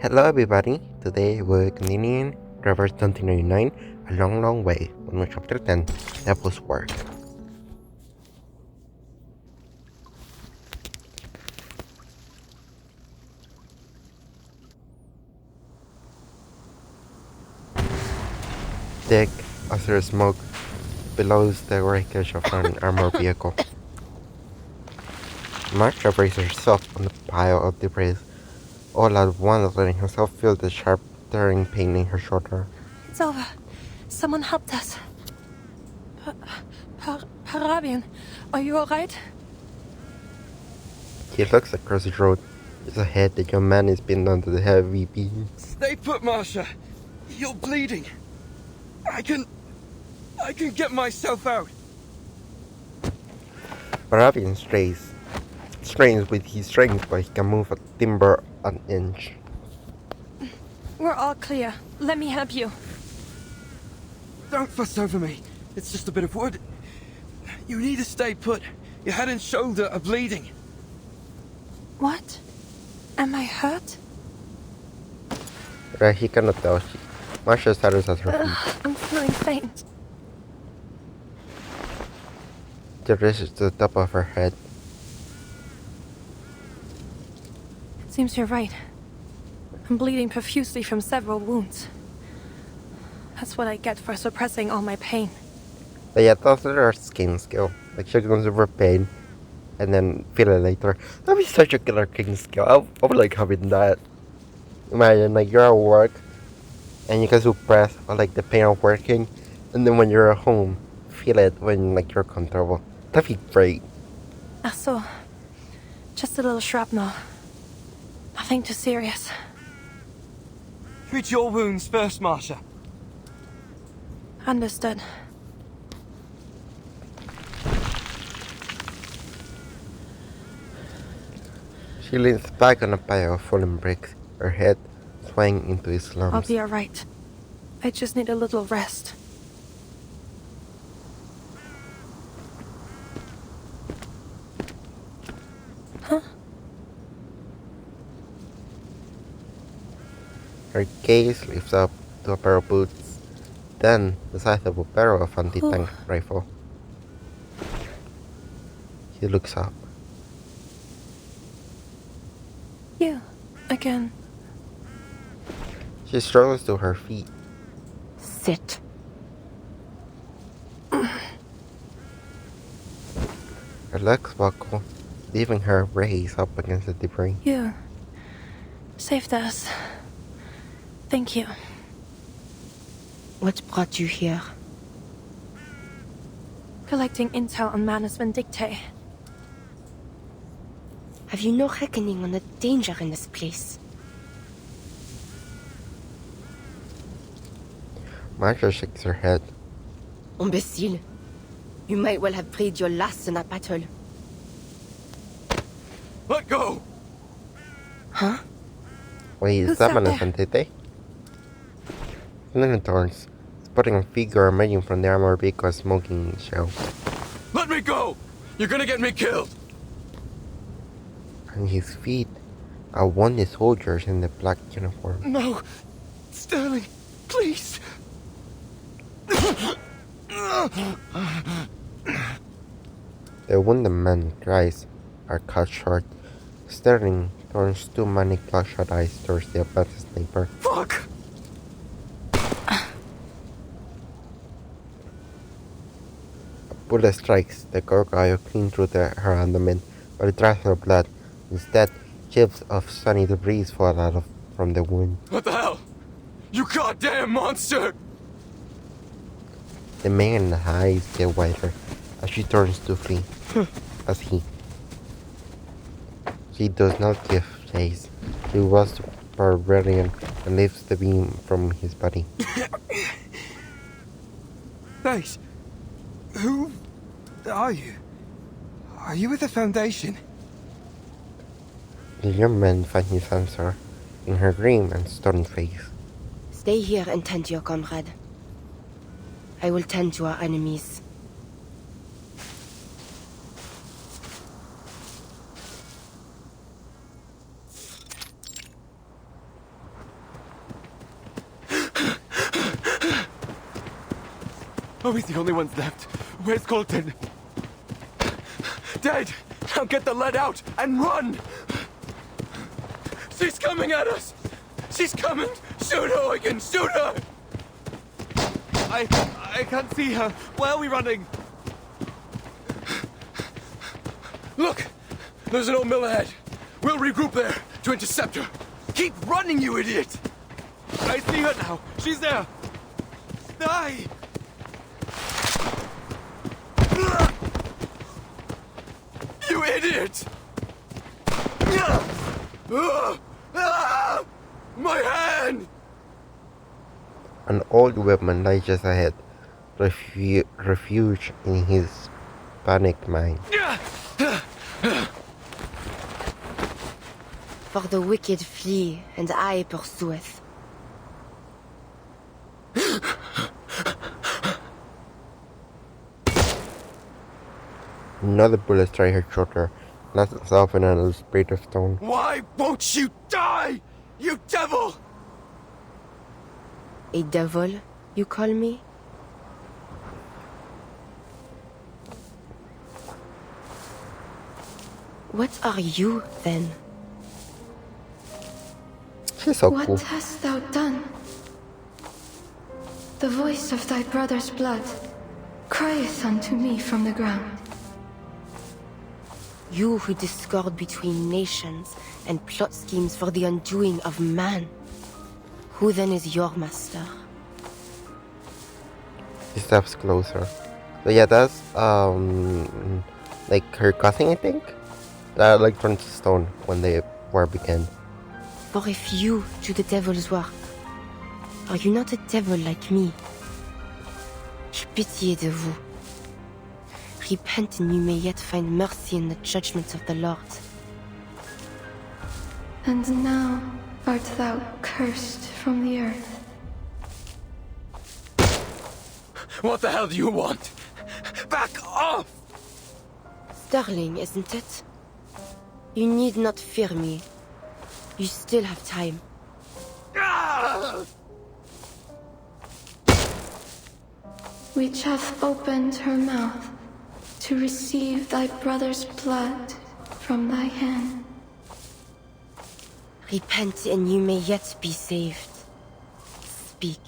Hello everybody, today we're continuing Reverse 1999, A Long Long Way, on chapter 10, Devil's Work. Thick, azure smoke billows the wreckage of an armored vehicle. Marsha braced herself on the pile of debris, all at once letting herself feel the sharp, tearing pain in her shoulder. It's over. Someone helped us. Parabian, are you alright? He looks across the road. Just ahead, the young man is pinned under the heavy beam. Stay put, Marsha. You're bleeding. I can get myself out. Parabian strains with his strength, but he can move a timber an inch. We're all clear. Let me help you. Don't fuss over me. It's just a bit of wood. You need to stay put. Your head and shoulder are bleeding. What? Am I hurt? He cannot tell. Marsha stares at her feet. I'm feeling faint. The wrist is to the top of her head. Seems you're right. I'm bleeding profusely from several wounds. That's what I get for suppressing all my pain. But yeah, those are skin skill. Like she goes over pain and then feel it later. That'd be such a killer king skill. I would like having that. Imagine like you're at work and you can suppress or like the pain of working, and then when you're at home, feel it when like you're comfortable. That'd be great. So, just a little shrapnel. Nothing too serious. Treat your wounds first, Marsha. Understood. She leans back on a pile of fallen bricks, her head swaying into its I'll slumps. be alright. I just need a little rest. Huh? Her gaze lifts up to a pair of boots, then the sizable barrel of anti-tank rifle. She looks up. You. Again. She struggles to her feet. Sit. Her legs buckle, leaving her raised up against the debris. You. Saved us. Thank you. What brought you here? Collecting intel on Manus Vindictae. Have you no reckoning on the danger in this place? Marsha shakes her head. Imbecile. You might well have breathed your last in that battle. Let go. Huh? Wait, Who's is that out Manus there? Vindictae? Then it turns, spotting a figure emerging from the armored vehicle smoking shell. Let me go. You're gonna get me killed. On his feet are wounded soldiers in the black uniform. No. Sterling, please. The wounded man's cries are cut short. Sterling turns two manic bloodshot eyes towards the advanced sniper. Fuck. A bullet strikes the gargoyle clean through her abdomen, but it dries her blood. Instead, chips of sunny debris fall out from the wound. What the hell? You goddamn monster. The man's eyes get wider as she turns to flee. She does not give chase. She was barbarian and lifts the beam from his body. Thanks. Who are you? Are you with the Foundation? The young man finds his answer in her grim and stern face. Stay here and tend to your comrade. I will tend to our enemies. Are we the only ones left? Where's Colton? Dead! Now get the lead out and run! She's coming at us! She's coming! Shoot her, Eugen! Shoot her! I can't see her. Where are we running? Look! There's an old mill ahead. We'll regroup there to intercept her. Keep running, you idiot! I see her now. She's there. Die! You idiot! My hand! An old woman lies just ahead, refuge in his panicked mind. For the wicked flee, and I pursueth. Another bullet strikes her shoulder, lands itself in a spray of stone. Why won't you die, you devil? A devil, you call me? What are you, then? She's so What cool. hast thou done? The voice of thy brother's blood crieth unto me from the ground. You who discord between nations and plot schemes for the undoing of man. Who then is your master? He steps closer. So yeah, that's like her cousin, I think. That like turned to stone when the war began. For if you do the devil's work, are you not a devil like me? J'ai pitié de vous. Repent and you may yet find mercy in the judgment of the Lord. And now art thou cursed from the earth. What the hell do you want? Back off! Sterling, isn't it? You need not fear me. You still have time. Ah! Which hath opened her mouth to receive thy brother's blood from thy hand. Repent and you may yet be saved. Speak.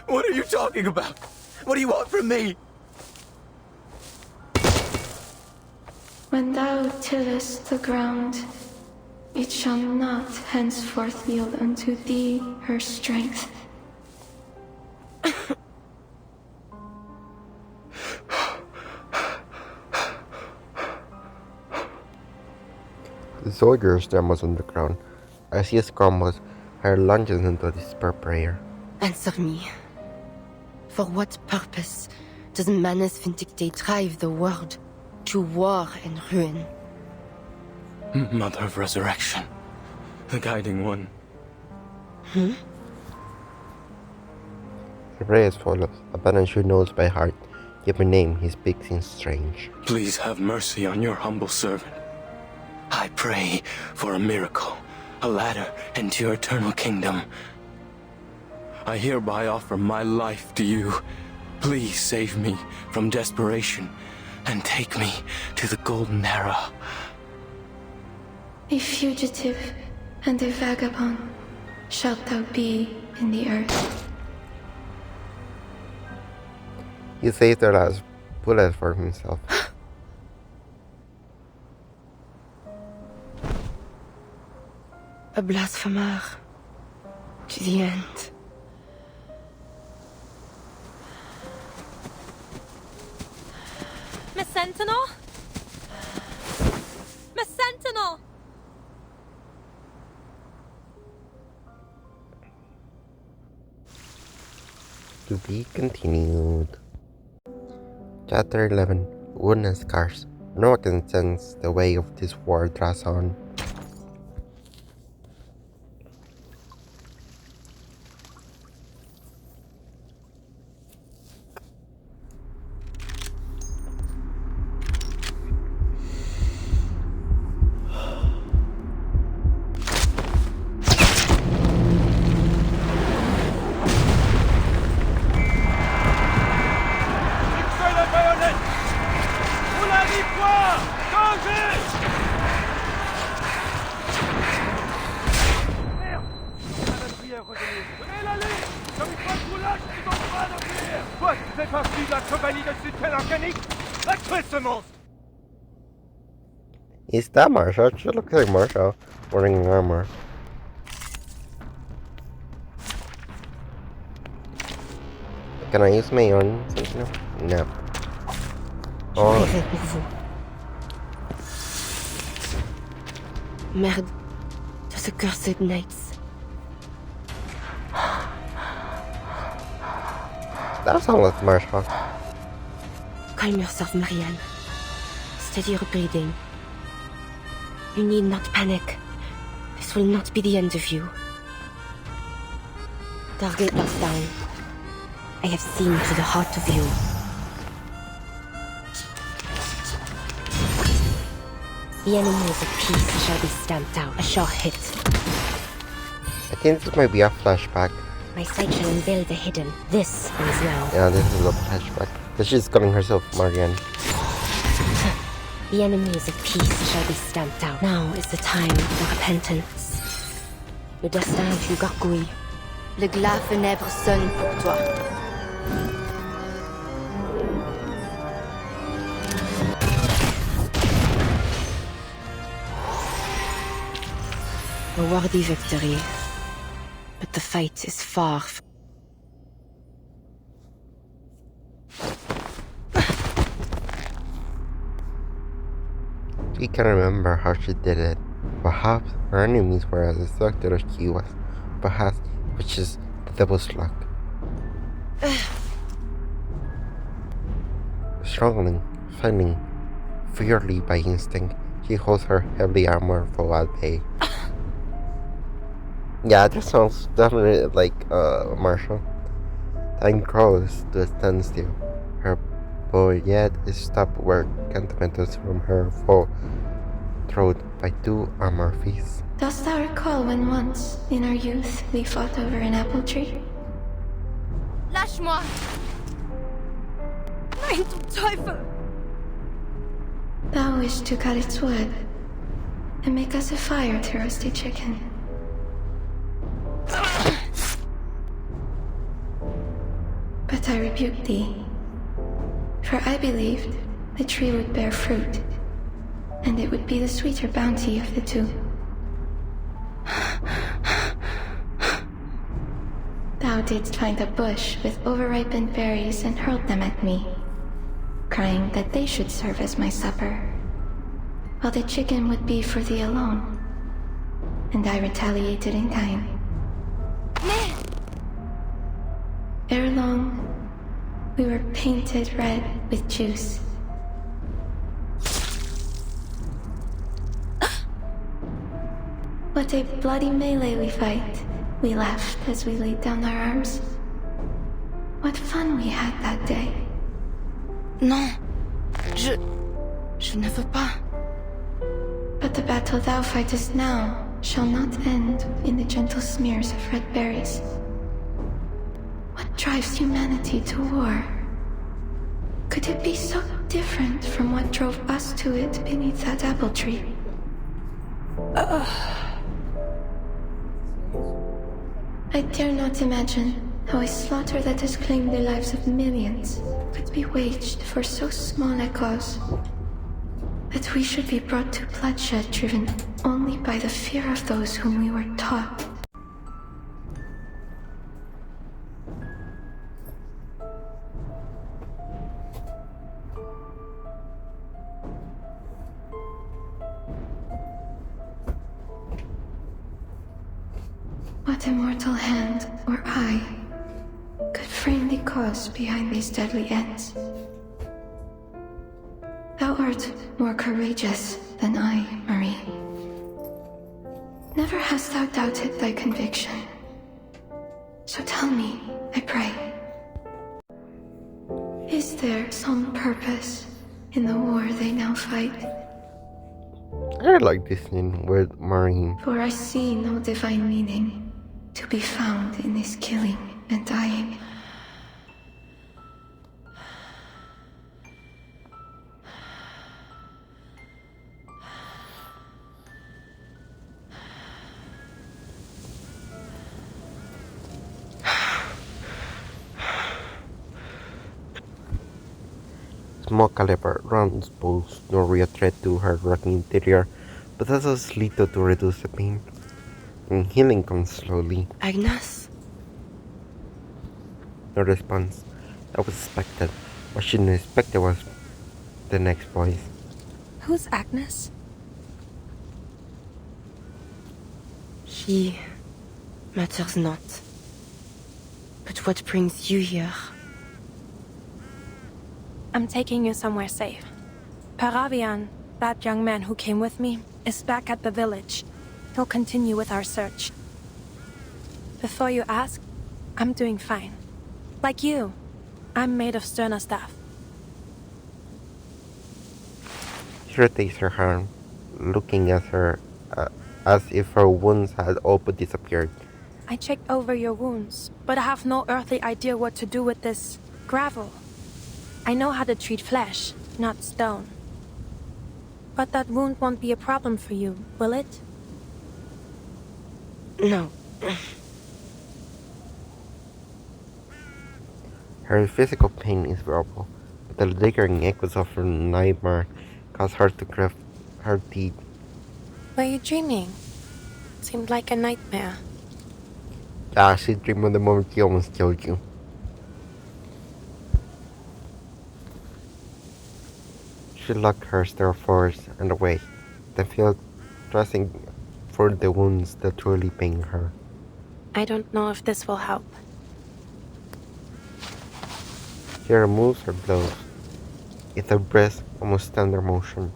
What are you talking about? What do you want from me? When thou tillest the ground, it shall not henceforth yield unto thee her strength. The soldier stumbles on the ground. As he scrambles, her lunges into despair prayer. Answer me. For what purpose does Manus Vindicte drive the world to war and ruin? Mother of Resurrection. The guiding one. The prayer is follows. A Banshee knows by heart, yet by name he speaks in strange. Please have mercy on your humble servant. I pray for a miracle, a ladder into your eternal kingdom. I hereby offer my life to you. Please save me from desperation and take me to the Golden Era. A fugitive and a vagabond shalt thou be in the earth. He saves the last bullet for himself. A blasphemer. To the end. Miss Sentinel? Miss Sentinel! To be continued. Chapter 11. Wound and Scars. No one can sense the way of this war draws on. Is that Marshall? It should look like Marshall wearing armor. Can I use my own sentinel? No. Oh, Fait pour vous. Merde. Those accursed knights. that sounds like Marshall. Calm yourself, Marianne. Steady your breathing. You need not panic. This will not be the end of you. Target locked down. I have seen to the heart of you. The enemies of peace shall be stamped out. A sure hit. I think this might be a flashback. My sight shall unveil the hidden. This is now. Yeah, this is a flashback. Because she's calling herself Marianne. The enemies of peace shall be stamped out. Now is the time for repentance. Le destin du gargouille. Le glas funèbre sonne pour toi. A worthy victory. But the fight is far from... She can remember how she did it. Perhaps her enemies were as destructive as she was. Perhaps, which is the devil's luck. Struggling, fighting fiercely by instinct, she holds her heavy armor full at bay. Yeah, that sounds definitely like Marshall. Time crawls to a standstill. Her boy yet is stopped where cantimeters from her fall throat by two armor fists. Dost thou recall when once, in our youth, we fought over an apple tree? Lâche-moi! Nein, du Teufel! Thou wished to cut its wood and make us a fire to roast a chicken. But I rebuked thee, for I believed the tree would bear fruit, and it would be the sweeter bounty of the two. Thou didst find a bush with overripened berries and hurled them at me, crying that they should serve as my supper, while the chicken would be for thee alone. And I retaliated in kind. Ere long, we were painted red with juice. What a bloody melee we fight, we laughed as we laid down our arms. What fun we had that day. Non. Je ne veux pas. But the battle thou fightest now shall not end in the gentle smears of red berries. What drives humanity to war? Could it be so different from what drove us to it beneath that apple tree? I dare not imagine how a slaughter that has claimed the lives of millions could be waged for so small a cause. That we should be brought to bloodshed driven only by the fear of those whom we were taught. What immortal hand or eye could frame the cause behind these deadly ends? Thou art more courageous than I, Marie. Never hast thou doubted thy conviction. So tell me, I pray, is there some purpose in the war they now fight? I like this scene with Marine. For I see no divine meaning to be found in this killing and dying. small caliber rounds pose no real threat to her rocky interior, but also little to reduce the pain. And healing comes slowly. Agnes? No response. That was expected. What she didn't expect was the next voice. Who's Agnes? He matters not. But what brings you here? I'm taking you somewhere safe. Paravian, that young man who came with me, is back at the village. He'll continue with our search. Before you ask, I'm doing fine. Like you, I'm made of sterner stuff. She takes her hand, looking at her as if her wounds had all but disappeared. I checked over your wounds, but I have no earthly idea what to do with this gravel. I know how to treat flesh, not stone. But that wound won't be a problem for you, will it? No. Her physical pain is bearable, but the lingering echoes of her nightmare cause her to grip her teeth. Were you dreaming? Seemed like a nightmare. Yeah, she dreamed of the moment she almost killed you. She locked her stare forward and away, then felt dressing for the wounds that truly pain her. I don't know if this will help. She removes her gloves. It's a brisk, almost tender motion,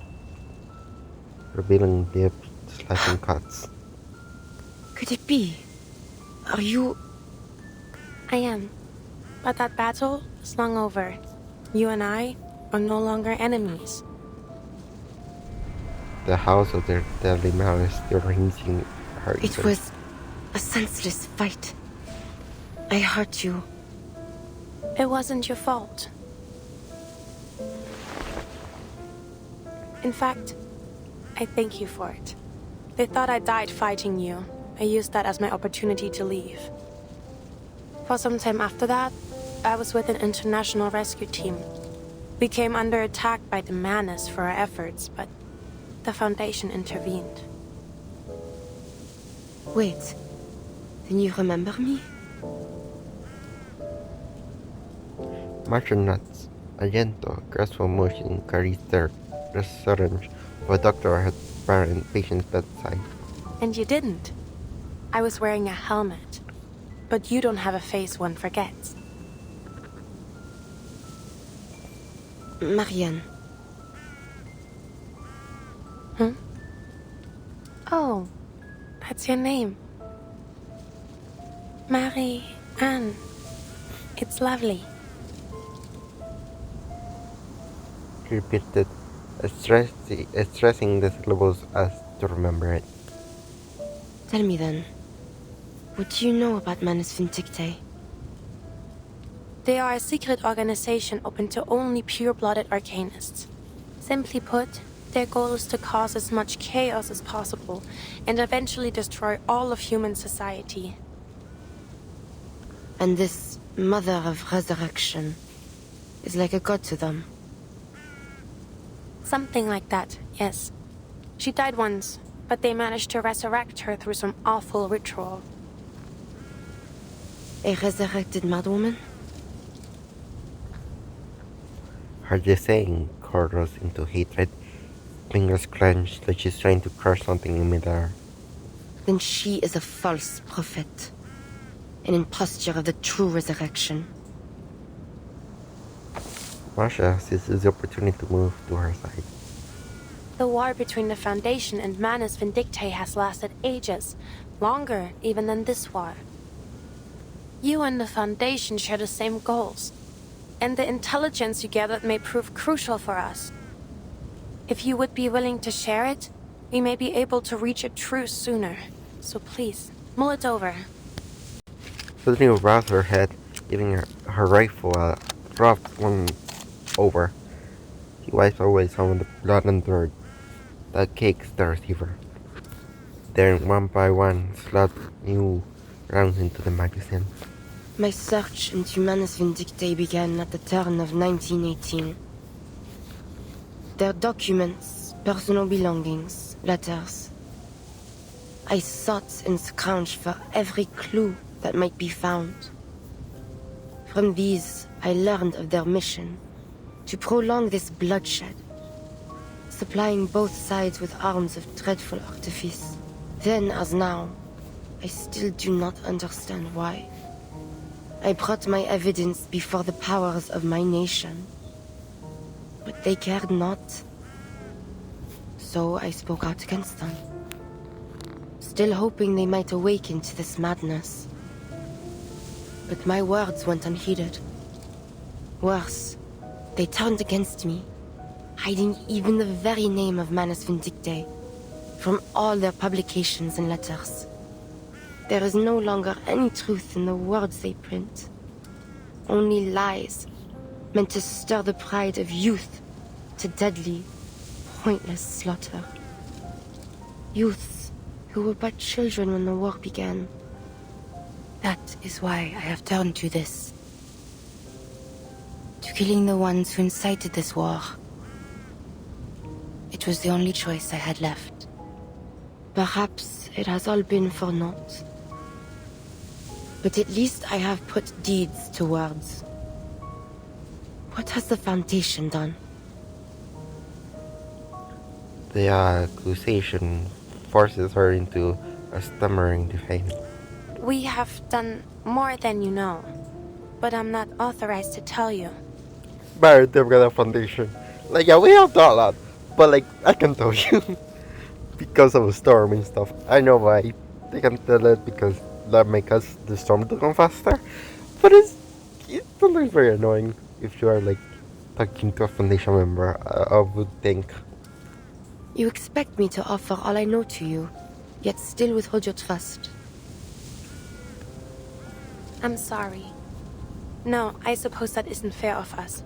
revealing deep, slicing cuts. Could it be? Are you... I am. But that battle is long over. You and I are no longer enemies. The house of their deadly malice still reigns in her. It was a senseless fight. I hurt you. It wasn't your fault. In fact, I thank you for it. They thought I died fighting you. I used that as my opportunity to leave. For some time after that, I was with an international rescue team. We came under attack by the Manus for our efforts, but the Foundation intervened. Wait. Then you remember me? Marcia nods. A gentle, graceful motion carries the reassurance of a doctor at her patient's bedside. And you didn't. I was wearing a helmet. But you don't have a face one forgets. Marianne. Oh, that's your name. Marie-Anne. It's lovely. She repeated, stressing the syllables as to remember it. Tell me then. What do you know about Manus Vindictae? They are a secret organization open to only pure-blooded arcanists. Simply put, their goal is to cause as much chaos as possible and eventually destroy all of human society. And this Mother of Resurrection is like a god to them. Something like that, yes. She died once, but they managed to resurrect her through some awful ritual. A resurrected madwoman? Her disdain corrodes into hatred, fingers clenched like she's trying to crush something in midair. Then she is a false prophet. An imposture of the true resurrection. Marcia seizes the opportunity to move to her side. The war between the Foundation and Manus Vindictae has lasted ages, longer even than this war. You and the Foundation share the same goals, and the intelligence you gathered may prove crucial for us. If you would be willing to share it, we may be able to reach a truce sooner. So please, mull it over. Suddenly raises her head, giving her rifle a rough once over. He wipes away some of the blood and dirt that cakes the receiver. Then, one by one, slot new rounds into the magazine. My search into Manus Vindictae began at the turn of 1918. Their documents, personal belongings, letters. I sought and scrounged for every clue that might be found. From these, I learned of their mission, to prolong this bloodshed, supplying both sides with arms of dreadful artifice. Then, as now, I still do not understand why. I brought my evidence before the powers of my nation, but they cared not. So I spoke out against them, still hoping they might awaken to this madness. But my words went unheeded. Worse, they turned against me, hiding even the very name of Manus Vindictae from all their publications and letters. There is no longer any truth in the words they print. Only lies, meant to stir the pride of youth to deadly, pointless slaughter. Youths who were but children when the war began. That is why I have turned to this. To killing the ones who incited this war. It was the only choice I had left. Perhaps it has all been for naught. But at least I have put deeds to words. What has the Foundation done? The accusation forces her into a stammering defense. We have done more than you know, but I'm not authorized to tell you. But they've got a foundation. Like, yeah, we have done a lot, but like, I can tell you. Because of the storm and stuff. I know why they can tell it, because that makes us the storm to come faster. But it's sometimes very annoying if you are like talking to a foundation member, I would think. You expect me to offer all I know to you, yet still withhold your trust. I'm sorry. No, I suppose that isn't fair of us.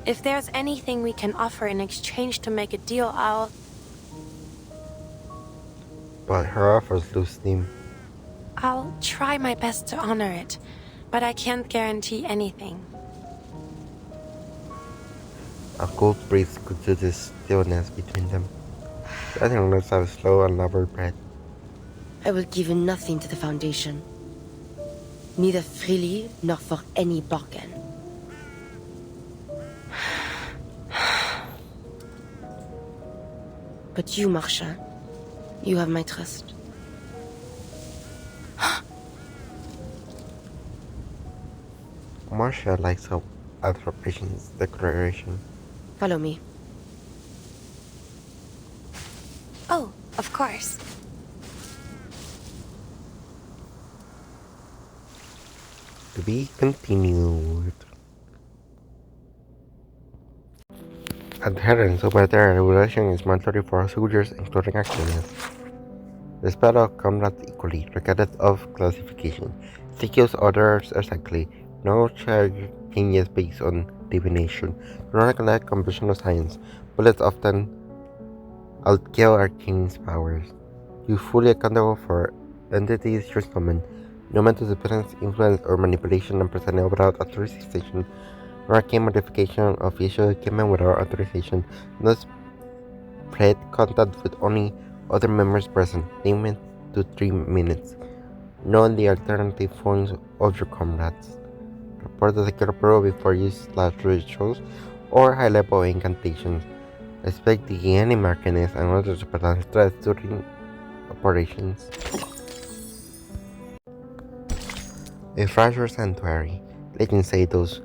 If there's anything we can offer in exchange to make a deal, But her offers lose steam. I'll try my best to honor it, but I can't guarantee anything. A cold breeze could do this stillness between them. I think let's have a slow and labored breath. I will give nothing to the Foundation. Neither freely nor for any bargain. But you, Marcia, you have my trust. Marcia likes her at her patient's declaration. Follow me. Oh, of course. To be continued. Adherents over their regulation is mandatory for soldiers, including activists. Respect all comrades equally, regardless of classification. Execute orders exactly. No charge changes based on divination. Do not neglect conventional science. Bullets often outkill arcane powers. You fully accountable for entities you summon. No matter the presence, influence, or manipulation and presented without authorization. No arcane modification of issue equipment without authorization. No spread contact with only other members present. Limit to 3 minutes. Know the alternative forms of your comrades. Report the secure pro before use/rituals or high-level incantations. Respect the enemy arcanists and other supernatural threats during operations. A fragile sanctuary. Legends say those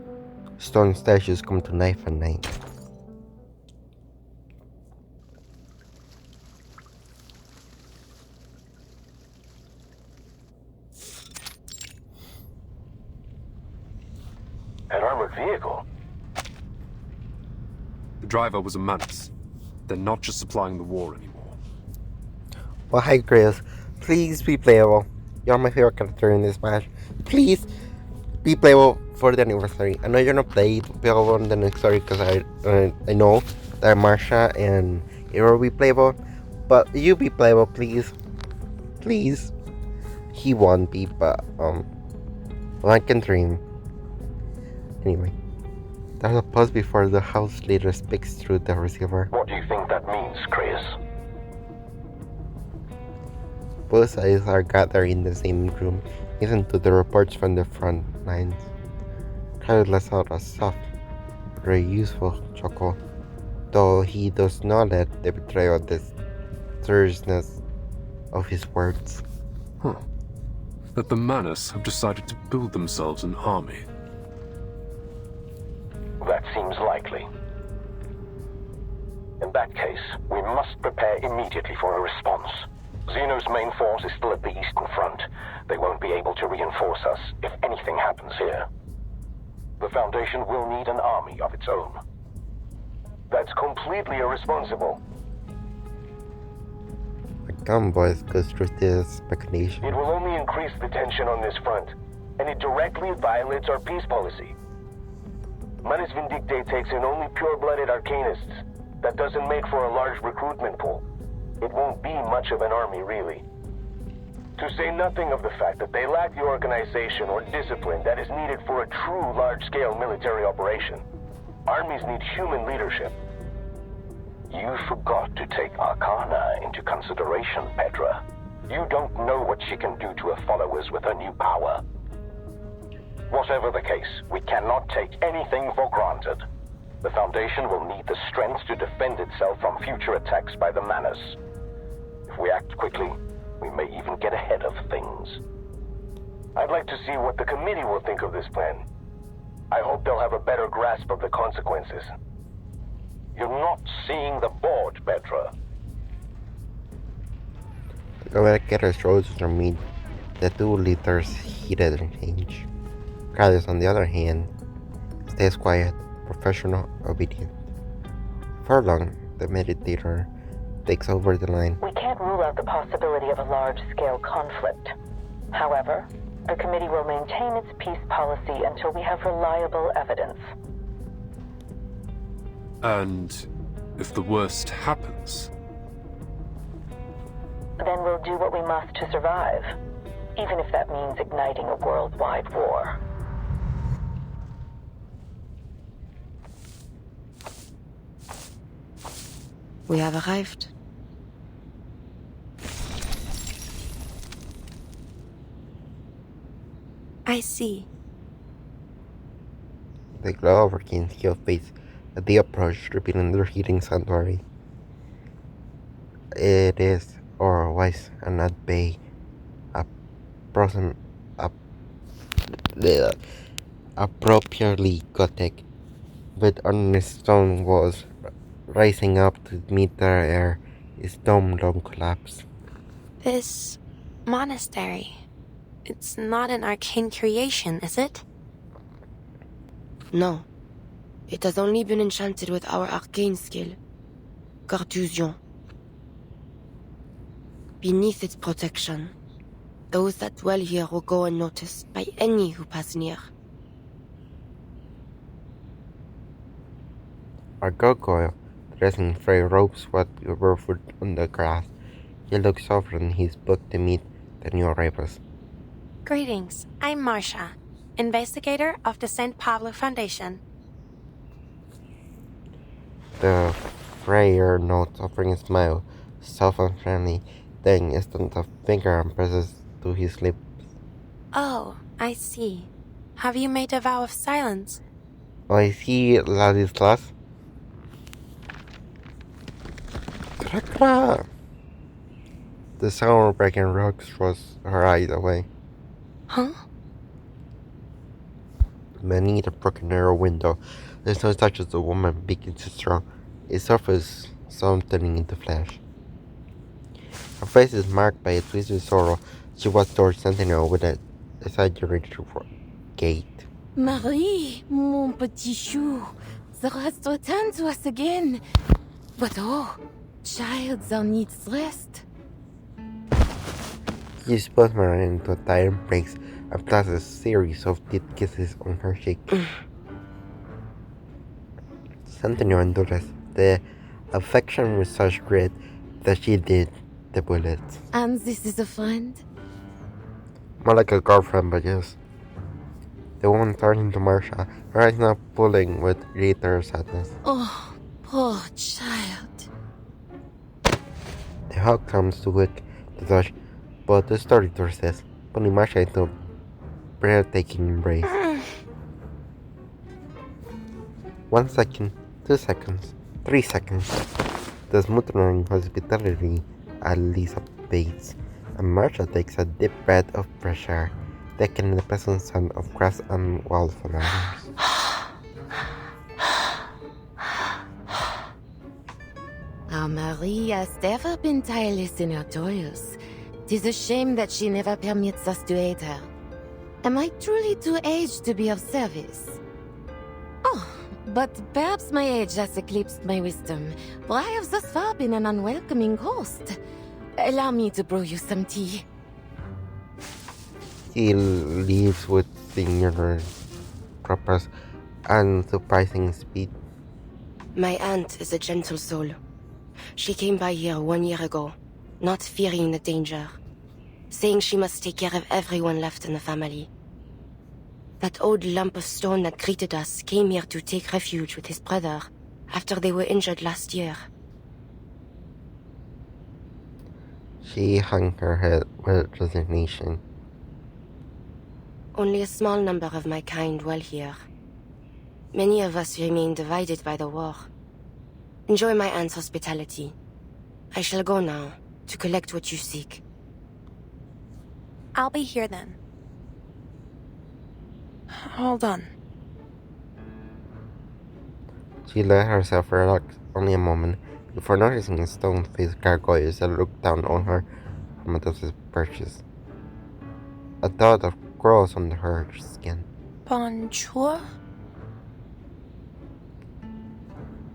stone statues come to life at night. An armored vehicle? The driver was a Manus. They're not just supplying the war anymore. Well, hi Chris. Please be playable. You're my favorite character in this match. Please be playable for the anniversary. I know you're not playable on the next story because I know that Marcia and Hero will be playable. But you be playable, please. Please. He won't be, but one can dream. Anyway. There's a pause before the house leader speaks through the receiver. What do you think that means, Chris? Both sides are gathered in the same room, listening to the reports from the front lines. Carlos lets out a soft, very useful chuckle, though he does not let the betrayal the seriousness of his words. That the Manus have decided to build themselves an army. That seems likely. In that case, we must prepare immediately for a response. Xeno's main force is still at the Eastern Front. They won't be able to reinforce us if anything happens here. The Foundation will need an army of its own. That's completely irresponsible. A gun voice goes through this speculation. It will only increase the tension on this front, and it directly violates our peace policy. Manus Vindicte takes in only pure-blooded arcanists. That doesn't make for a large recruitment pool. It won't be much of an army, really. To say nothing of the fact that they lack the organization or discipline that is needed for a true large-scale military operation. Armies need human leadership. You forgot to take Arcana into consideration, Petra. You don't know what she can do to her followers with her new power. Whatever the case, we cannot take anything for granted. The Foundation will need the strength to defend itself from future attacks by the Manus. If we act quickly, we may even get ahead of things. I'd like to see what the committee will think of this plan. I hope they'll have a better grasp of the consequences. You're not seeing the board, Petra. The American shoulders meet the two leaders' heated exchange. Carlos, on the other hand, stays quiet, professional, obedient. Furlong, the meditator, takes over the line. We can't rule out the possibility of a large-scale conflict. However, the committee will maintain its peace policy until we have reliable evidence. And if the worst happens, Then we'll do what we must to survive, even if that means igniting a worldwide war. We have arrived. I see. The glow over Kinskill's face at the approach, revealing their heating sanctuary. It is, or was, an at bay, appropriately gothic, with underneath stone walls rising up to meet their air, its dome collapse. This monastery, it's not an arcane creation, is it? No. It has only been enchanted with our arcane skill, Carthusian. Beneath its protection, those that dwell here will go unnoticed by any who pass near. A gargoyle, dressed in frayed robes, was barefoot on the grass. He looks over in his book to meet the new arrivals. Greetings, I'm Marcia, investigator of the St. Pablo Foundation. The frayer nods, offering a smile, soft and friendly, then extends a finger and presses to his lips. Oh, I see. Have you made a vow of silence? Oh, I see, Ladislas. Crack. The sound of breaking rocks draws her eyes away. Huh? Beneath the broken narrow window, the sun touches the woman begins to strong. It suffers something in the flesh. Her face is marked by a twisted sorrow. She walks towards Sentinel with an exaggerated gait. Marie, mon petit chou, the rest return to us again. But oh, child, thou needs rest. He spurs her into a tired breaks and places a series of deep kisses on her cheek. Sentinel endures. The affection was such great that she did the bullets. And this is a friend? More like a girlfriend, but yes. The woman turning to Marcia, her eyes now pulling with greater sadness. Oh, poor child. The hug comes too quick to touch, but the story to resist, pulling Marcia into a breathtaking embrace. 1 second, 2 seconds, 3 seconds. The smothering hospitality at Lisa Bates, and Marcia takes a deep breath of fresh air, taking in the pleasant scent of grass and wildflowers. Our Marie has never been tireless in her toils. 'Tis a shame that she never permits us to aid her. Am I truly too aged to be of service? Oh, but perhaps my age has eclipsed my wisdom, for I have thus far been an unwelcoming host. Allow me to brew you some tea. He leaves with singular purpose and surprising speed. My aunt is a gentle soul. She came by here 1 year ago, not fearing the danger, saying she must take care of everyone left in the family. That old lump of stone that greeted us came here to take refuge with his brother after they were injured last year. She hung her head with resignation. Only a small number of my kind dwell here. Many of us remain divided by the war. Enjoy my aunt's hospitality. I shall go now to collect what you seek. I'll be here then. Hold on. She let herself relax only a moment before noticing a stone-faced gargoyles that looked down on her from above his perches. A dot of grows on her skin. Bonjour?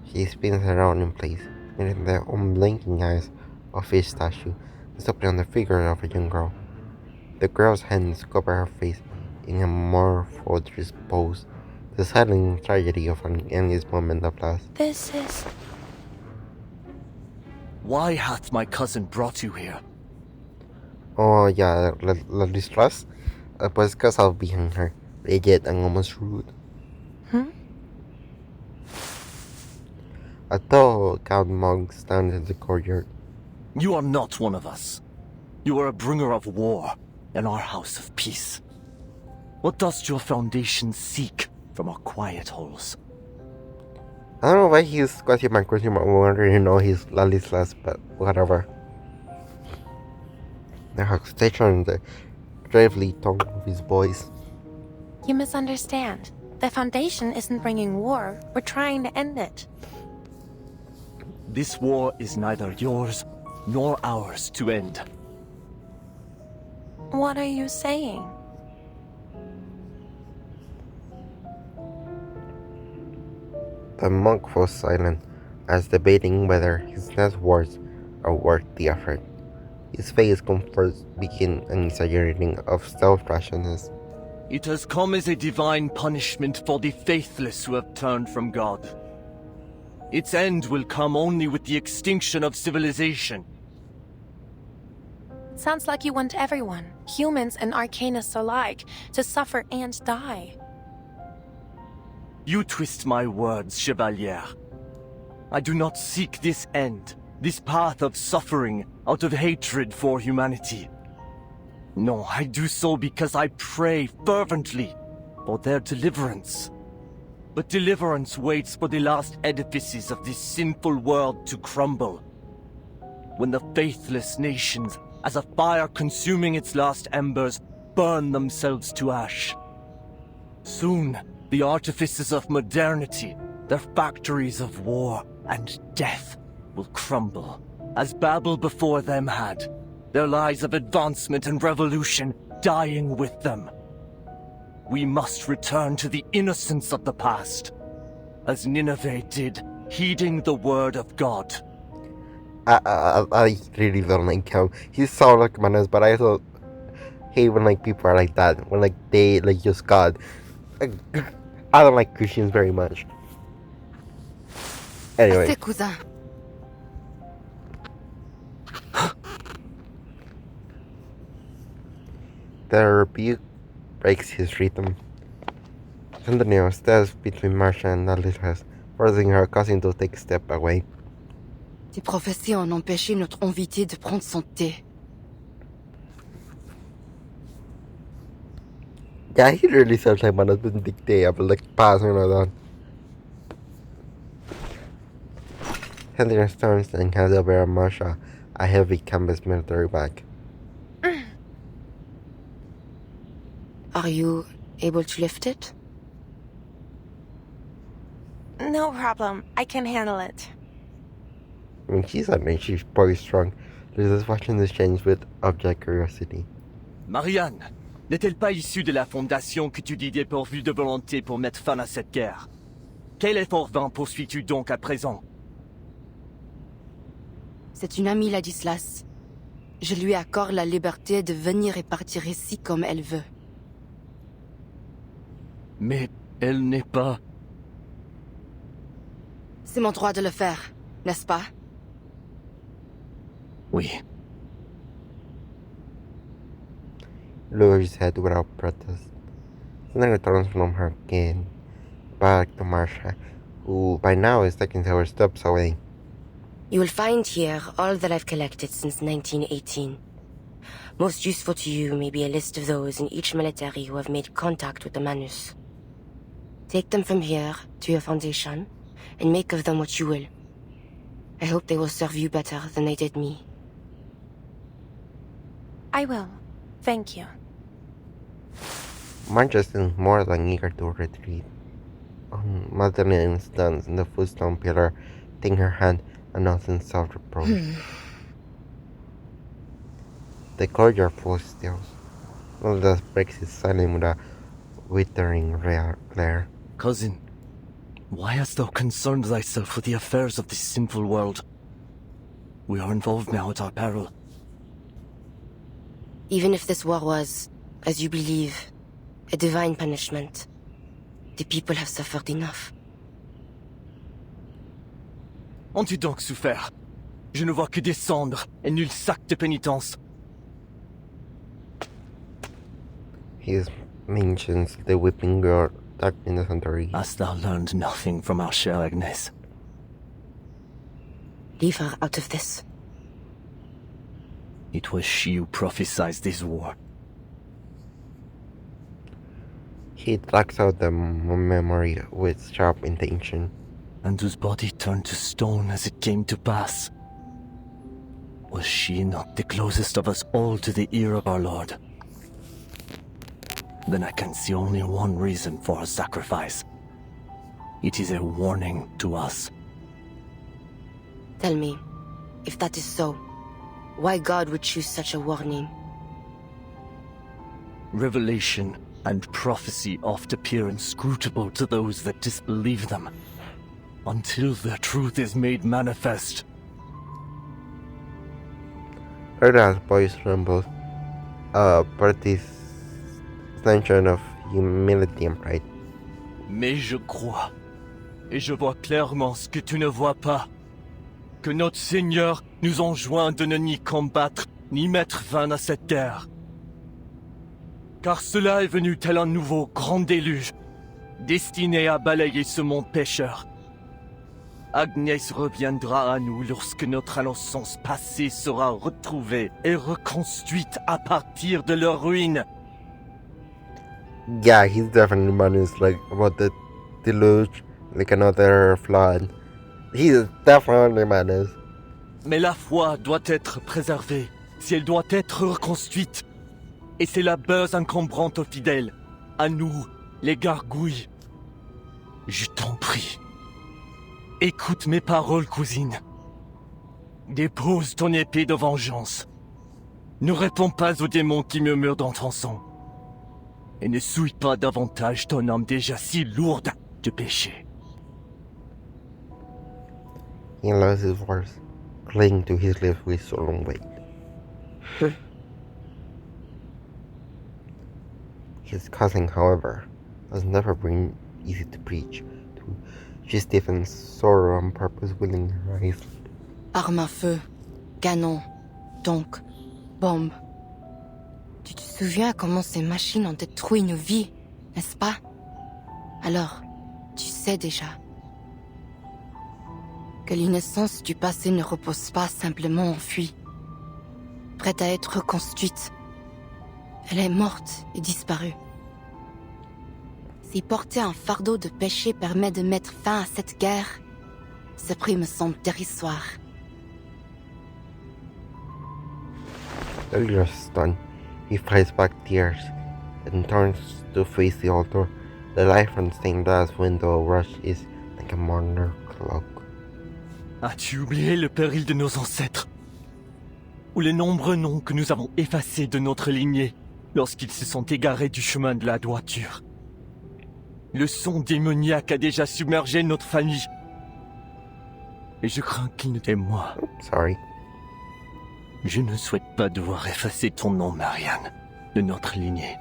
She spins around in place, meeting the unblinking eyes of a fish statue stopping on the figure of a young girl. The girl's hands cover her face in a more fortress pose, the silent tragedy of an endless moment of loss. This is... Why hath my cousin brought you here? Oh yeah, la distress? Pues kasal behind her, rigid and almost rude. A tall Count monk stands in the courtyard. You are not one of us. You are a bringer of war in our house of peace. What does your foundation seek from our quiet holes? I don't know why he's question mark. We already know he's Ladislas, but whatever. The hesitation in the gravely tone of his voice. You misunderstand. The Foundation isn't bringing war. We're trying to end it. This war is neither yours nor ours to end. What are you saying? The monk was silent, as debating whether his last words are worth the effort. His face comforts begin an exaggerating of self-righteousness. It has come as a divine punishment for the faithless who have turned from God. Its end will come only with the extinction of civilization. Sounds like you want everyone, humans and Arcanists alike, to suffer and die. You twist my words, Chevalier. I do not seek this end, this path of suffering, out of hatred for humanity. No, I do so because I pray fervently for their deliverance. But deliverance waits for the last edifices of this sinful world to crumble. When the faithless nations, as a fire consuming its last embers, burn themselves to ash. Soon, the artifices of modernity, their factories of war and death, will crumble, as Babel before them had, their lies of advancement and revolution dying with them. We must return to the innocence of the past, as Nineveh did, heeding the word of God. I really don't like him. He's so like Manas, but I also hate when like people are like that, when like they like use God. Like, I don't like Christians very much. Anyway. Assez, cousin. The rebuke breaks his rhythm. Antonio stands between Marcia and Nalitas, forcing her cousin to take a step away. Tes prophéties ont empêché notre invité de prendre son thé. Yeah, he really sounds like Manos Vindicte, but like passing it on. Antonio turns and hands over Marcia a heavy canvas military bag. Are you able to lift it? No problem. I can handle it. I mean, she's probably strong. Liz is watching this change with object curiosity. Marianne, n'est-elle pas issue de la fondation que tu dis dépourvue de volonté pour mettre fin à cette guerre? Quel effort vain poursuis-tu donc à présent? C'est une amie, Ladislas. Je lui accorde la liberté de venir et partir ici comme elle veut. Mais elle n'est pas... C'est mon droit de le faire, n'est-ce pas? Oui. Lowers his head without protest. Then returns from her again, back to Marcia, who by now is taking several steps away. You will find here all that I've collected since 1918. Most useful to you may be a list of those in each military who have made contact with the Manus. Take them from here to your foundation, and make of them what you will. I hope they will serve you better than they did me. I will. Thank you. Marcia seems more than eager to retreat. Madeleine stands in the footstone pillar, taking her hand, announcing self-reproach. The corridor floor stills. Nonetheless breaks his silence with a withering glare. Cousin, why hast thou concerned thyself with the affairs of this sinful world? We are involved now at our peril. Even if this war was, as you believe, a divine punishment, the people have suffered enough. Ont-tu donc souffert? Je ne vois que des cendres et nul sac de pénitence. He mentions the whipping girl tucked in the Suntory. Hast thou learned nothing from our chère Agnes? Leave her out of this. It was she who prophesied this war. He tracks out the memory with sharp intention. And whose body turned to stone as it came to pass. Was she not the closest of us all to the ear of our Lord? Then I can see only one reason for her sacrifice. It is a warning to us. Tell me, if that is so, why God would choose such a warning? Revelation and prophecy oft appear inscrutable to those that disbelieve them, until their truth is made manifest. Ragna's voice trembles, but this tension of humility and pride. Mais je crois, et je vois clairement ce que tu ne vois pas, que notre Seigneur nous enjoint de ne ni combattre, ni mettre fin à cette guerre. Car cela est venu tel un nouveau grand déluge, destiné à balayer ce monde pécheur. Agnès reviendra à nous lorsque notre innocence passée sera retrouvée et reconstruite à partir de leur ruine. Yeah, he's definitely Manus, like, about the deluge, like another flood. He's definitely Manus. Mais la foi doit être préservée, si elle doit être reconstruite. Et c'est la base encombrante aux fidèles, à nous, les gargouilles. Je t'en prie. Écoute mes paroles, cousine. Dépose ton épée de vengeance. Ne réponds pas aux démons qui murmurent dans ton sang. Et ne souille pas davantage ton âme déjà si lourde de péché. He lowers his voice, clinging to his lips with solemn weight. His cousin, however, has never been easy to preach to. She stiffens, sorrow on purpose, willing her eyes. Armes à feu, canons, tanks, bombes. Tu te souviens comment ces machines ont détruit nos vies, n'est-ce pas? Alors, tu sais déjà que l'innocence du passé ne repose pas simplement en fuite, prête à être reconstruite. Elle est morte et disparue. Si porter un fardeau de péché permet de mettre fin à cette guerre, ce prix me semble dérisoire. Earlier stunned, he fights back tears and turns to face the altar. The light from stained glass window rush is like a mourner cloak. As-tu oublié le péril de nos ancêtres? Ou les nombreux noms que nous avons effacés de notre lignée lorsqu'ils se sont égarés du chemin de la droiture? Le son démoniaque a déjà submergé notre famille. Et je crains qu'il ne t'ait moi. Sorry. Je ne souhaite pas devoir effacer ton nom, Marianne, de notre lignée.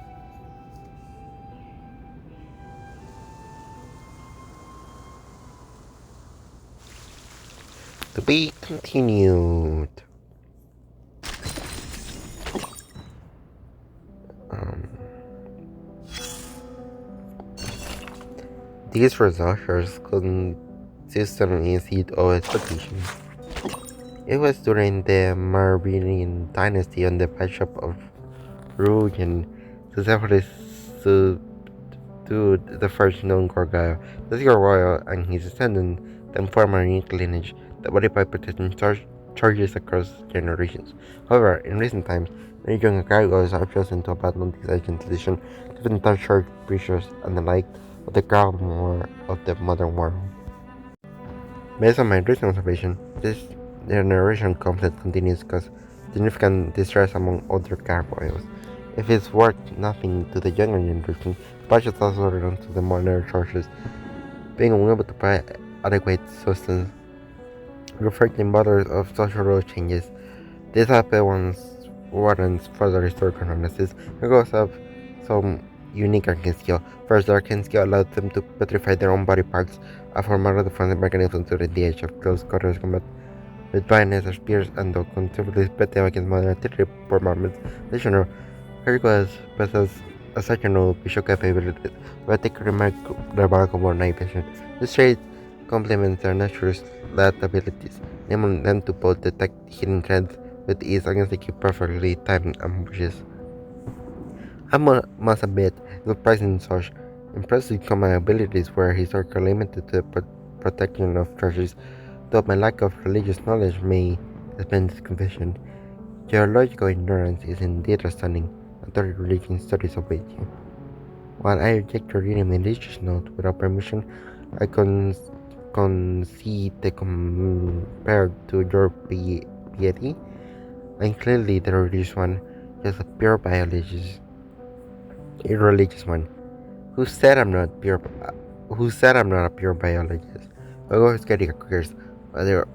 To be continued. These results consistently exceed all expectations. It was during the Merovingian dynasty on the Bishop of Rugen successfully subdued the first known Gorgile, the Zero Royal and his descendant, then form a unique lineage that modified protection charges across generations. However, in recent times, many young Gargoyles have chosen to abandon this ancient tradition, given the church preachers and the like of the groundwork of the modern world. Based on my recent observation, this generation conflict continues to cause significant distress among older gargoyles. If it's worth nothing to the younger generation, much is also done to the modern churches, being unable to provide adequate sustenance, reflecting mothers of social changes. This appearance warrants further historical analysis because of some unique arcane skill. First, the arcane skill allowed them to petrify their own body parts, a formal defensive mechanism to the edge of close quarters combat with blindness or spears, and though considerably better against modern artillery performance. Additionally, Hercules possesses exceptional visual capabilities, particularly remarkable night vision. This trait complements their natural slat abilities, enabling them to both detect hidden threats with ease and execute perfectly timed ambushes. I must admit, the surprising such impressive command abilities were historically limited to the protection of treasures, though my lack of religious knowledge may explain this confusion. Geological ignorance is indeed astounding, authority religion studies await you. While I reject your reading religious note without permission, I concede the compared to your piety. I'm clearly the religious one, just a pure biologist. Irreligious one. Who said I'm not a pure biologist? My goal is getting curious, but the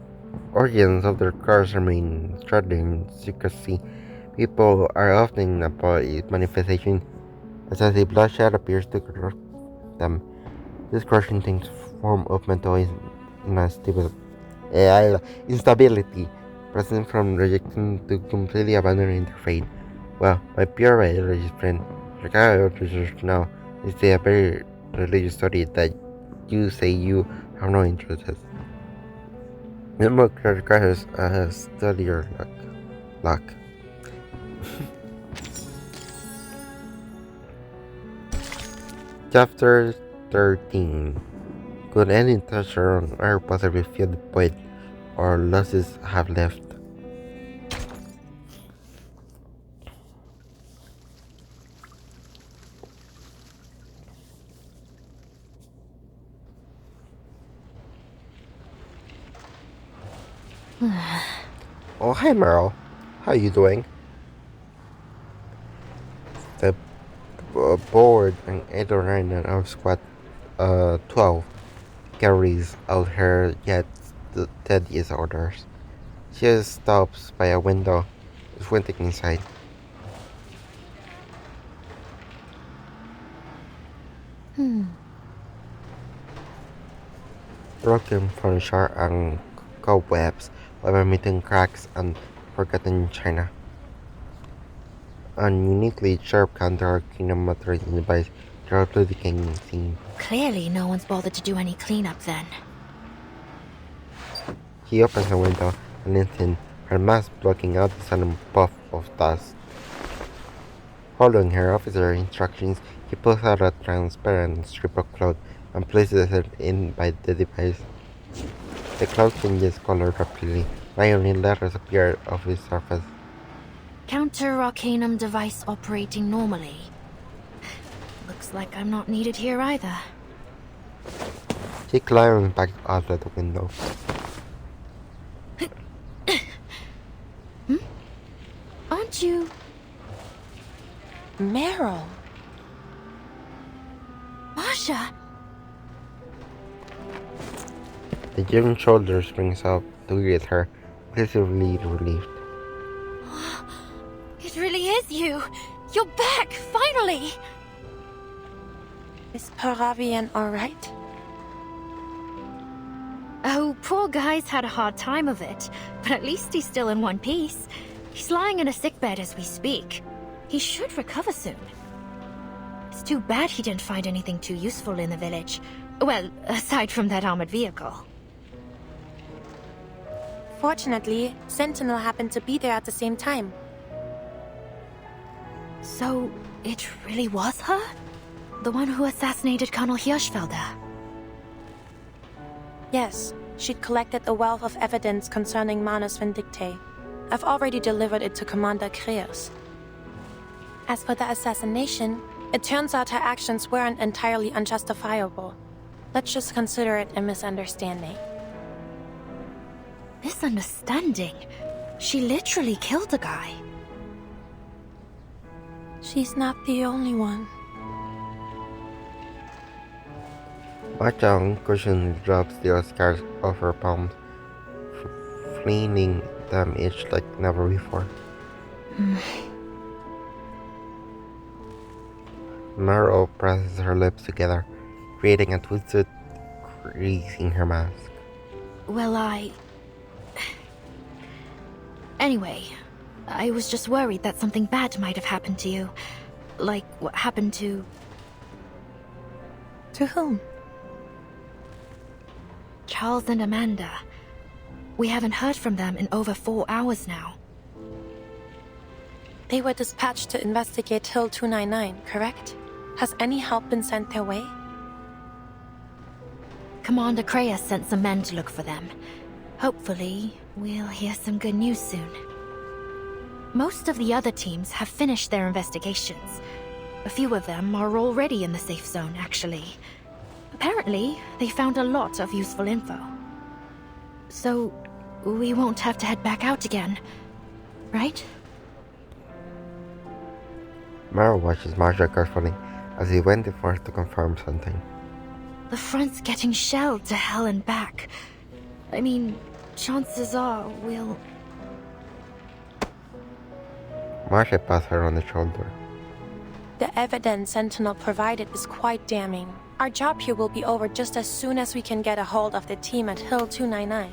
origins of their cars remain shrouded in secrecy. People are often about its manifestation, as the bloodshed appears to corrupt them. This crushing takes form of mental instability, present from rejecting to completely abandoning their faith. Well, my pure religious friend, Chicago research now is a very religious study that you say you have no interest in. The more requires a studier luck. Chapter 13. Could any treasure on Earth possibly fill the void our losses have left? Oh, hi Meryl. How you doing? The board and 8 or 9 and our squad 12 carries out her yet tedious orders. She stops by a window, squinting inside. Broken furniture and cobwebs, meeting cracks and forgotten china. An uniquely sharp counter kinematographic device directly became seen. Clearly, no one's bothered to do any cleanup then. He opens a window and leans in, her mask blocking out the sudden puff of dust. Following her officer's instructions, he pulls out a transparent strip of cloth and places it in by the device. The cloth changes color rapidly. Violin letters appear off its surface. Counter-Arcanum device operating normally. Looks like I'm not needed here either. She climbs back out of the window. Aren't you... Meryl. Masha? The young shoulder springs up to greet her, visibly relieved. It really is you! You're back, finally! Is Paravian alright? Oh, poor guy's had a hard time of it, but at least he's still in one piece. He's lying in a sickbed as we speak. He should recover soon. It's too bad he didn't find anything too useful in the village. Well, aside from that armored vehicle. Fortunately, Sentinel happened to be there at the same time. So, it really was her? The one who assassinated Colonel Hirschfelder? Yes, she'd collected a wealth of evidence concerning Manus Vindictae. I've already delivered it to Commander Kreos. As for the assassination, it turns out her actions weren't entirely unjustifiable. Let's just consider it a misunderstanding. Misunderstanding? She literally killed the guy. She's not the only one. Masha unconsciously drops the scars off her palms, flinging them itch like never before. Meryl presses her lips together, creating a twisted crease in her mask. Well, Anyway, I was just worried that something bad might have happened to you. Like what happened to... To whom? Charles and Amanda. We haven't heard from them in over 4 hours now. They were dispatched to investigate Hill 299, correct? Has any help been sent their way? Commander Kreos sent some men to look for them. Hopefully, we'll hear some good news soon. Most of the other teams have finished their investigations. A few of them are already in the safe zone, actually. Apparently, they found a lot of useful info. So, we won't have to head back out again, right? Meryl watches Masha carefully as he went for her to confirm something. The front's getting shelled to hell and back. I mean, chances are we'll... Masha pats her on the shoulder. The evidence Sentinel provided is quite damning. Our job here will be over just as soon as we can get a hold of the team at Hill 299.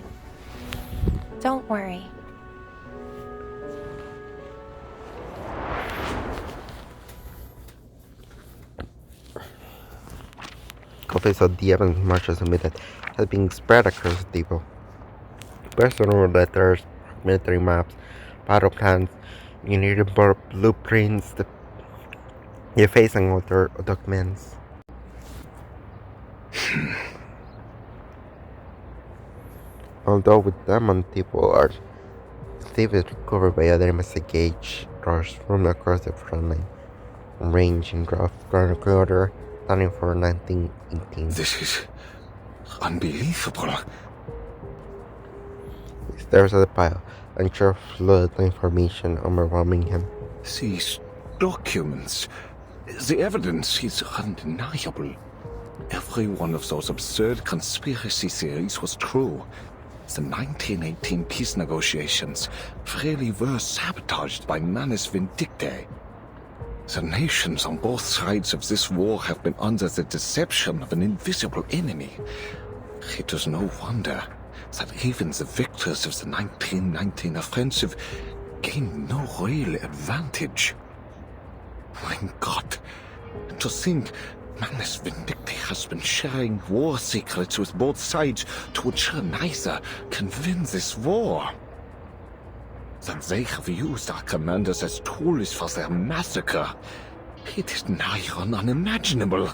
Don't worry. Copies of the evidence Masha submitted has been spread across the depot. Personal letters, military maps, battle plans, engineering blueprints, the face and other documents. Although with them on depot are Steve recovered by other investigators from across the front line, ranging rough quarter, standing for 1918. This is unbelievable. He stares at the pile, unsure flood of information overwhelming him. These documents, the evidence is undeniable. Every one of those absurd conspiracy theories was true. The 1918 peace negotiations really were sabotaged by Manus Vindictae. The nations on both sides of this war have been under the deception of an invisible enemy. It is no wonder that even the victors of the 1919 offensive gained no real advantage. My God, to think Manus Vindicti has been sharing war secrets with both sides to ensure neither can win this war. That they have used our commanders as tools for their massacre, it is nigh on unimaginable.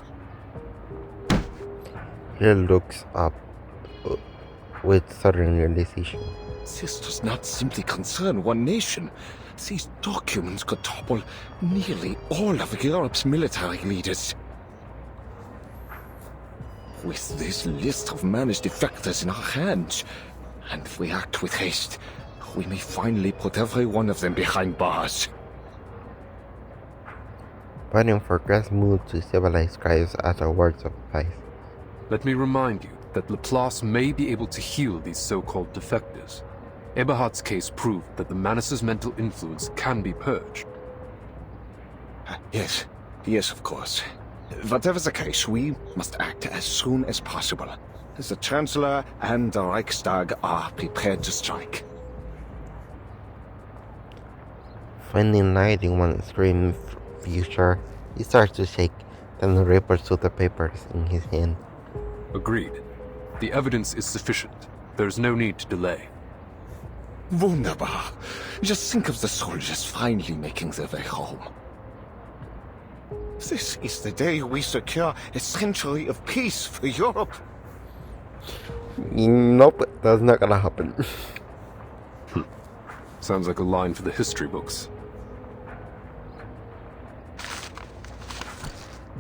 He looks up with sudden realization. This does not simply concern one nation. These documents could topple nearly all of Europe's military leaders. With this list of managed defectors in our hands, and if we act with haste, we may finally put every one of them behind bars. Waiting for Grasmood to civilize Cryos utter words of advice. Let me remind you that Laplace may be able to heal these so-called defectors. Eberhard's case proved that the Manus' mental influence can be purged. Yes, of course. Whatever the case, we must act as soon as possible. The Chancellor and the Reichstag are prepared to strike. Finding light in one extreme future, he starts to shake, then ripples to the papers in his hand. Agreed. The evidence is sufficient. There's no need to delay. Wunderbar. Just think of the soldiers finally making their way home. This is the day we secure a century of peace for Europe. Nope, that's not gonna happen. Sounds like a line for the history books.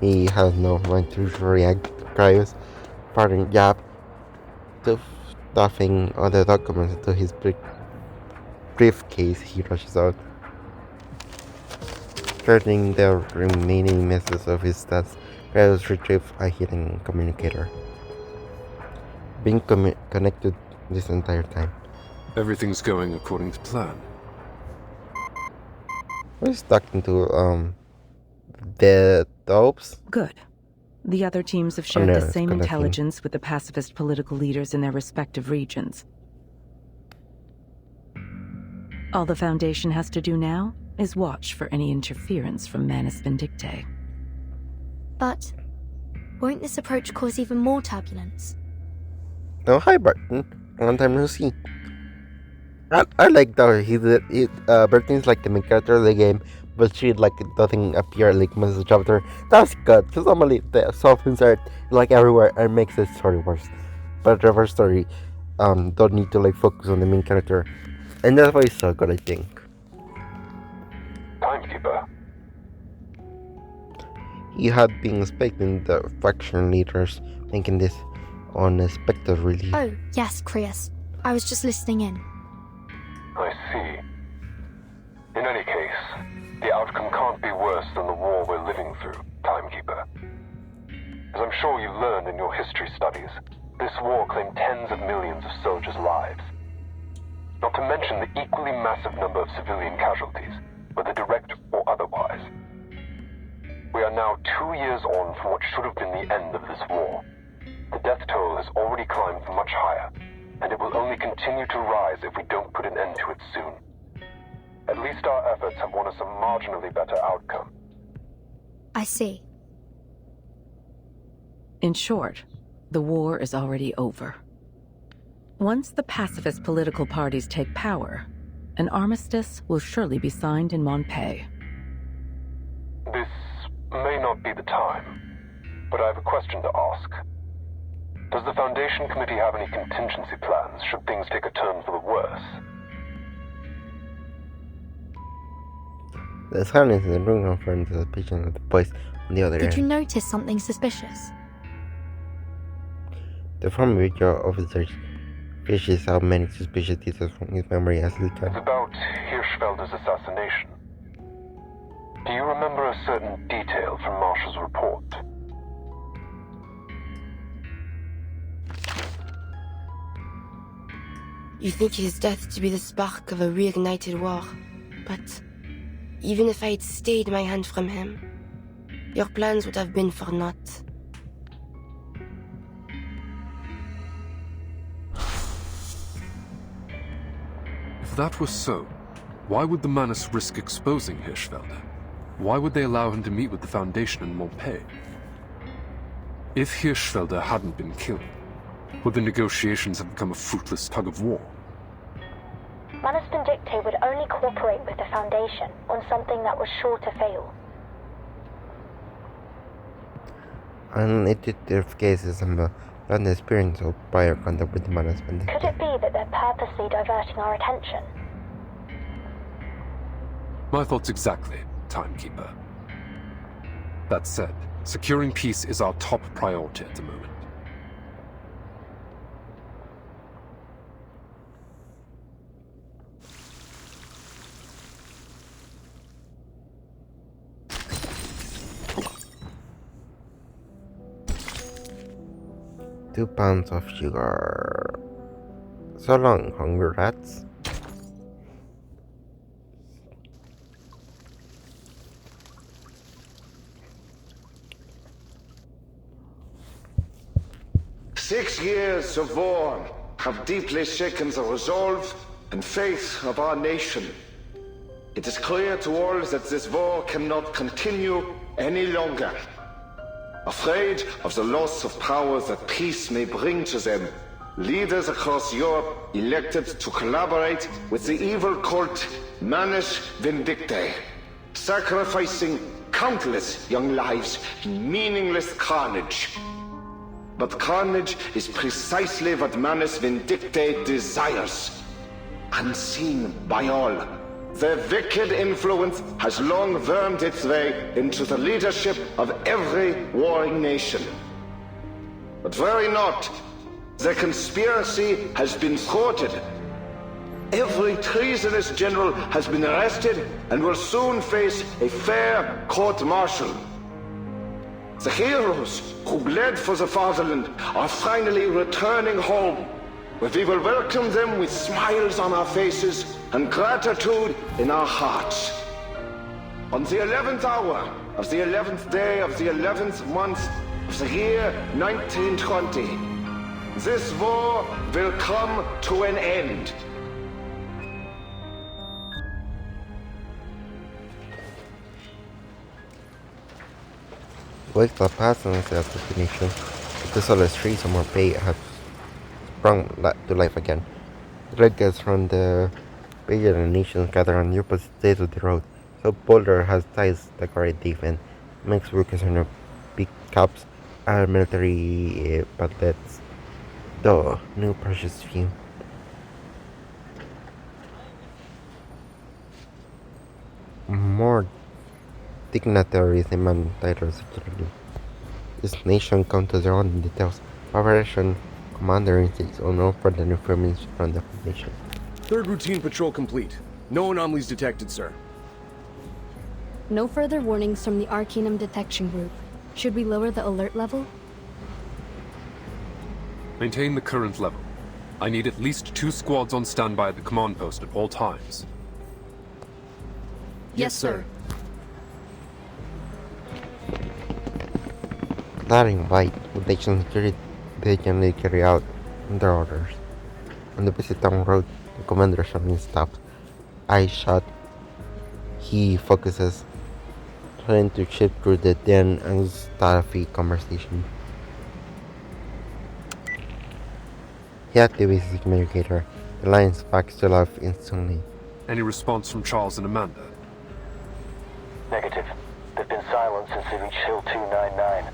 He has no mind to react to Cryos. Pardon Yap, stuffing other documents into his briefcase, he rushes out. Turning the remaining messes of his stats, Cryos retrieves a hidden communicator. Being connected this entire time. Everything's going according to plan. He's talking to the dopes. Good. The other teams have shared the same intelligence with the pacifist political leaders in their respective regions. All the Foundation has to do now is watch for any interference from Manus Vindictae. But won't this approach cause even more turbulence? Oh, hi Barton. Long time no see. I like that Barton's like the main character of the game, but she doesn't appear like most of the chapter. That's good, because normally the self-insert everywhere and makes the story worse. But the first story don't need to focus on the main character. And that's why it's so good, I think. Timekeeper. You had been expecting the faction leaders making this unexpected release. Oh, yes, Cryos. I was just listening in. I see. In any case, the outcome can't be worse than the war we're living through, Timekeeper. As I'm sure you learned in your history studies, this war claimed tens of millions of soldiers' lives. Not to mention the equally massive number of civilian casualties, whether direct or otherwise. We are now 2 years on from what should have been the end of this war. The death toll has already climbed much higher, and it will only continue to rise if we don't put an end to it soon. At least our efforts have won us a marginally better outcome. I see. In short, the war is already over. Once the pacifist political parties take power, an armistice will surely be signed in Montpellier. This may not be the time, but I have a question to ask. Does the Foundation Committee have any contingency plans should things take a turn for the worse? The silence in the room confirmed the suspicion of the voice on the other end. Did you notice something suspicious? The former video officer fishes out many suspicious details from his memory as he can. It's about Hirschfelder's assassination. Do you remember a certain detail from Marshall's report? You think his death to be the spark of a reignited war, but even if I had stayed my hand from him, your plans would have been for naught. If that was so, why would the Manus risk exposing Hirschfelder? Why would they allow him to meet with the Foundation in Montpellier? If Hirschfelder hadn't been killed, would the negotiations have become a fruitless tug of war? Manus Vindictae would only cooperate with the Foundation on something that was sure to fail. Unintuitive cases and an experience of prior contact with Manus Vindictae. Could it be that they're purposely diverting our attention? My thoughts exactly, Timekeeper. That said, securing peace is our top priority at the moment. £2 of sugar. So long, hungry rats. "6 years of war have deeply shaken the resolve and faith of our nation. It is clear to all that this war cannot continue any longer. Afraid of the loss of power that peace may bring to them, leaders across Europe elected to collaborate with the evil cult Manus Vindictae, sacrificing countless young lives in meaningless carnage. But carnage is precisely what Manus Vindictae desires, unseen by all. Their wicked influence has long wormed its way into the leadership of every warring nation. But worry not, the conspiracy has been thwarted. Every treasonous general has been arrested and will soon face a fair court-martial. The heroes who bled for the fatherland are finally returning home, where we will welcome them with smiles on our faces and gratitude in our hearts. On the 11th hour of the 11th day of the 11th month of the year 1920, this war will come to an end. Wake the past and the definition. The solid streets of Marseille have sprung to life again. The leaders from the pagan nations gather on the opposite sides of the road, so Boulder has ties that guard defense, makes workers on their pickups and military paddlets, though no precious few. More dignitaries demand tighter security. This nation counts their own details. Operation Commander insists on no further information from the Foundation. Third routine patrol complete. No anomalies detected, sir. No further warnings from the Arcanum detection group. Should we lower the alert level? Maintain the current level. I need at least 2 squads on standby at the command post at all times. Yes, sir. Glaring white, protection security they generally carry out their orders. On the busy town road, the commander suddenly stops. Eyes shut. He focuses, trying to shift through the den and stuffy conversation. He activates his communicator. The line's back to life instantly. Any response from Charles and Amanda? Negative. They've been silent since they reached Hill 299.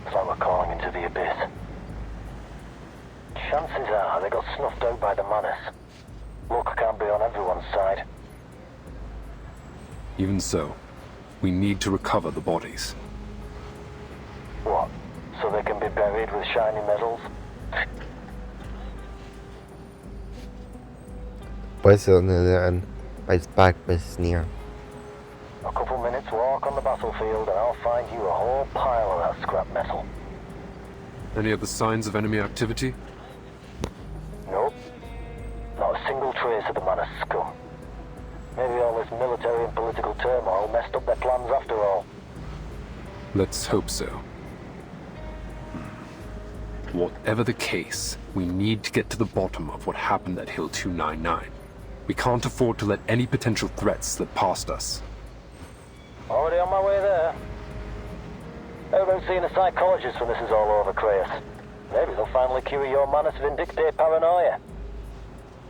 It's like we're calling into the abyss. Chances are they got snuffed out by the Manus. Luck can't be on everyone's side. Even so, we need to recover the bodies. What? So they can be buried with shiny medals? Boys on the other end bites back with a sneer. A couple minutes walk on the battlefield and I'll find you a whole pile of that scrap metal. Any other signs of enemy activity? Nope. Not a single trace of the Manus scum. Maybe all this military and political turmoil messed up their plans after all. Let's hope so. Whatever the case, we need to get to the bottom of what happened at Hill 299. We can't afford to let any potential threats slip past us. Already on my way there. How about seeing a psychologist when this is all over, Kratos? Maybe they'll finally cure your Manus Vindictae paranoia.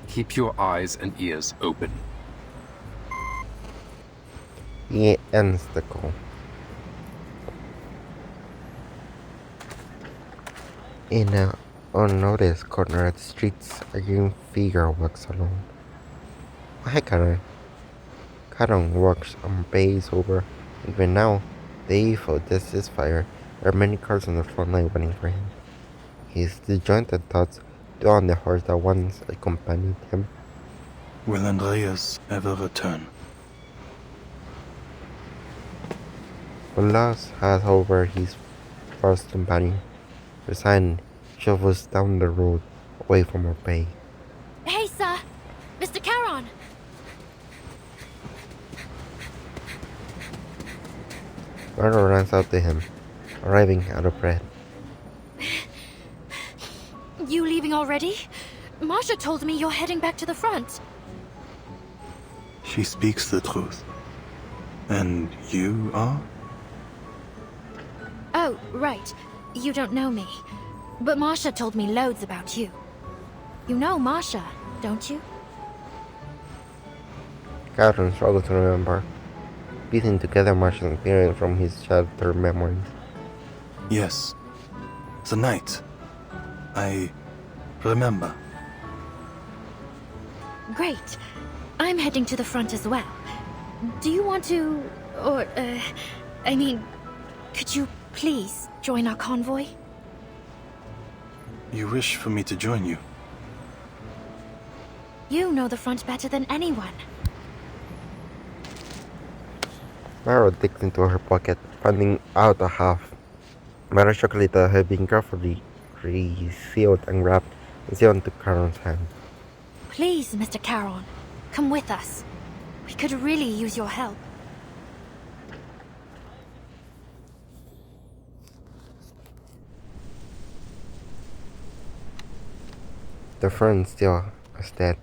Keep your eyes and ears open. He ends the call. In an unnoticed corner of the streets, a young figure walks alone. Hi, Karen. Karen walks on base over. Even now, the evil justice fire. There are many cars on the front line waiting for him. His disjointed thoughts dwell on the horse that once accompanied him. Will Andreas ever return? When loss has over his first companion, resigned, shovels down the road away from her bay. Hey, sir! Mr. Charon! Myrtle runs out to him, arriving out of breath. You leaving already? Marsha told me you're heading back to the front. She speaks the truth. And you are? Oh, right. You don't know me. But Marsha told me loads about you. You know Marsha, don't you? Karen struggles to remember, piecing together Marsha's appearance from his shattered memories. Yes. The night. I remember. Great. I'm heading to the front as well. Do you want to... could you please join our convoy? You wish for me to join you? You know the front better than anyone. Mara digs into her pocket, finding out a half. Mara chocolate that had been carefully resealed and wrapped and sealed into Karen's hand. Please, Mr. Charon, come with us. We could really use your help. The friend still is dead.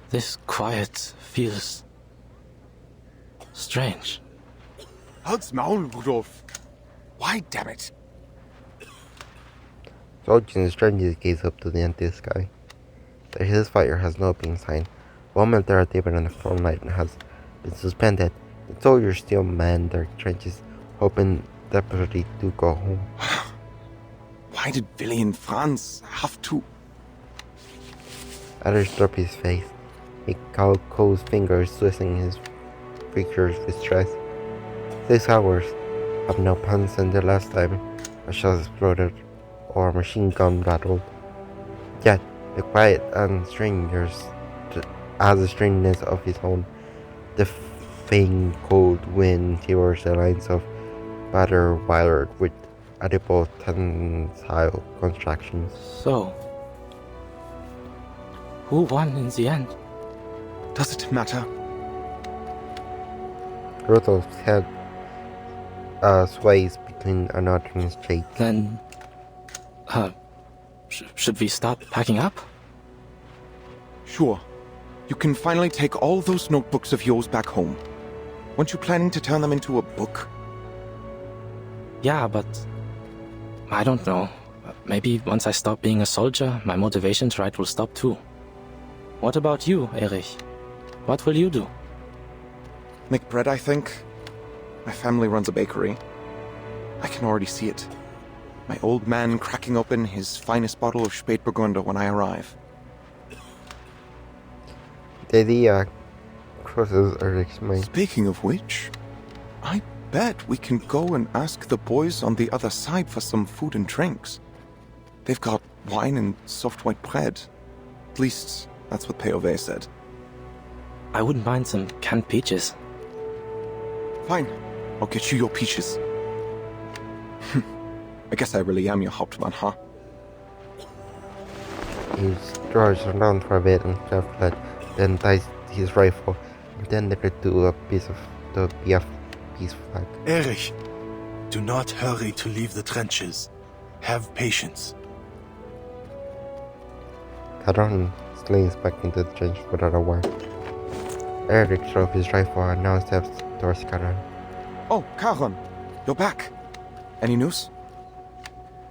This quiet feels strange. Halt's Maul, Rudolph. Why, damn it? Soldiers and strangers gaze up to the empty sky. The ceasefire has not been signed. One military table on the front line has been suspended. The soldiers still man their trenches, hoping desperately to go home. Why did Willy and Franz have to... Others drop his face. He cold fingers twisting his features with stress. 6 hours have now passed since the last time a shell exploded or a machine gun rattled. Yet the quiet and strangers has a strangeness of his own. The faint cold wind shivers the lines of batter wired with audible tensile contractions. So, who won in the end? Does it matter? Rudolph's head sways between a nod and his cheek. Then, should we start packing up? Sure. You can finally take all those notebooks of yours back home. Weren't you planning to turn them into a book? Yeah, but I don't know. Maybe once I stop being a soldier, my motivation to write will stop too. What about you, Erich? What will you do? Make bread, I think. My family runs a bakery. I can already see it. My old man cracking open his finest bottle of Spätburgunder when I arrive. The idea crosses Erich's mind. Speaking of which, I bet we can go and ask the boys on the other side for some food and drinks. They've got wine and soft white bread. At least, that's what P.O.V. said. I wouldn't mind some canned peaches. Fine. I'll get you your peaches. I guess I really am your Hauptmann, huh? He draws around for a bit and carefully, then ties his rifle, intended it to a piece of the BF peace flag. Erich, do not hurry to leave the trenches. Have patience. Charon slings back into the trench without a word. Erich drove his rifle and now steps towards Charon. Oh, Charon, you're back. Any news?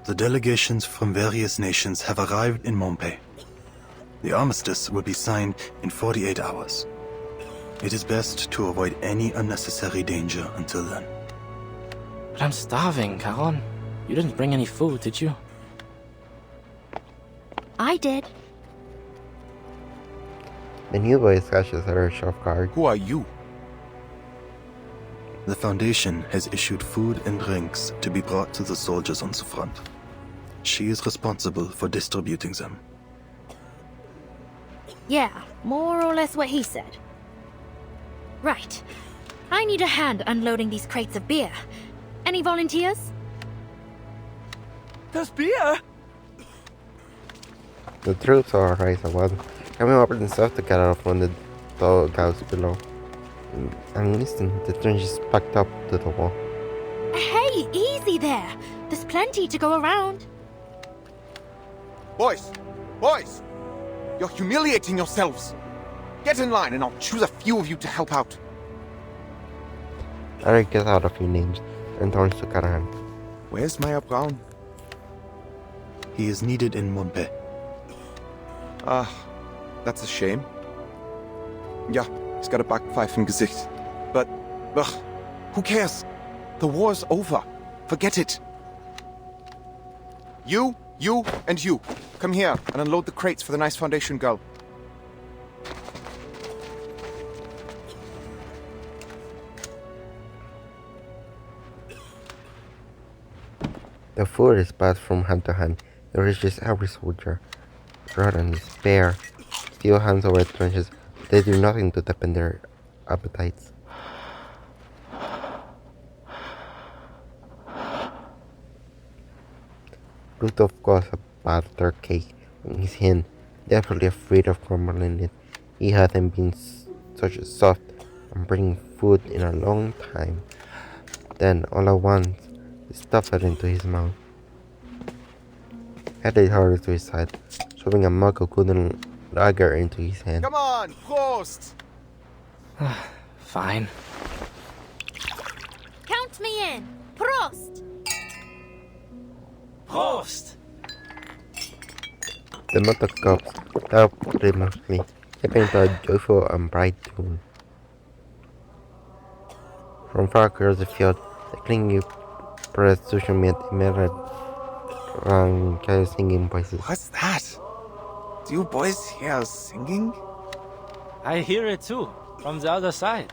The delegations from various nations have arrived in Montpay. The armistice will be signed in 48 hours. It is best to avoid any unnecessary danger until then. But I'm starving, Caron. You didn't bring any food, did you? I did. The new voice catches her off guard. Who are you? The Foundation has issued food and drinks to be brought to the soldiers on the front. She is responsible for distributing them. Yeah, more or less what he said. Right. I need a hand unloading these crates of beer. Any volunteers? There's beer? The troops are right away, coming up and stuff to get out of one of the dugouts below. And listen, the trench is packed up to the wall. Hey, easy there. There's plenty to go around. Boys! Boys! You're humiliating yourselves! Get in line and I'll choose a few of you to help out. Eric gets out a few names and turns to Karan. Where's Meyer Braun? He is needed in Montpay. Ah, that's a shame. Yeah, he's got a Backpfeifen Gesicht. But, ugh, who cares? The war's over. Forget it. You, and you. Come here and unload the crates for the nice Foundation girl. The food is passed from hand to hand. It reaches every soldier. Rather than despair, still hands over trenches. They do nothing to dampen their appetites. Rudolph goes a butter cake in his hand, desperately afraid of crumbling it. He hasn't been such a soft and bringing food in a long time. Then, all at once, he stuffed it into his mouth. Headed harder to his side, shoving a mug of golden lager into his hand. Come on, Prost! Fine. Count me in. Prost! Prost! The metal cups tap rhythmically, stepping to a joyful and bright tune. From far across the field, the clingy press social media mirrored around singing voices. What's that? Do you boys hear singing? I hear it too, from the other side.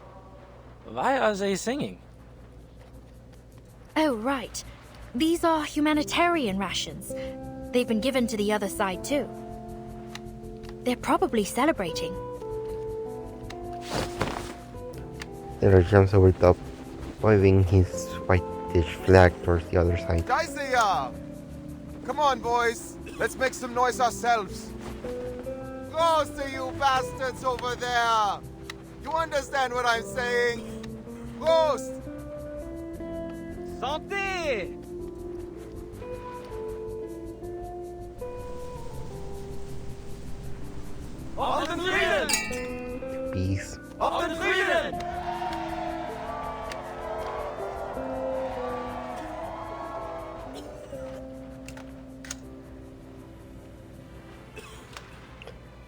Why are they singing? Oh, right. These are humanitarian rations. They've been given to the other side too. They're probably celebrating. Taylor jumps over the top, waving his whitish flag towards the other side. Geisier! Come on, boys. Let's make some noise ourselves. Prost to you bastards over there! You understand what I'm saying? Prost! Santé! Auf den Frieden! Peace. Auf den Frieden!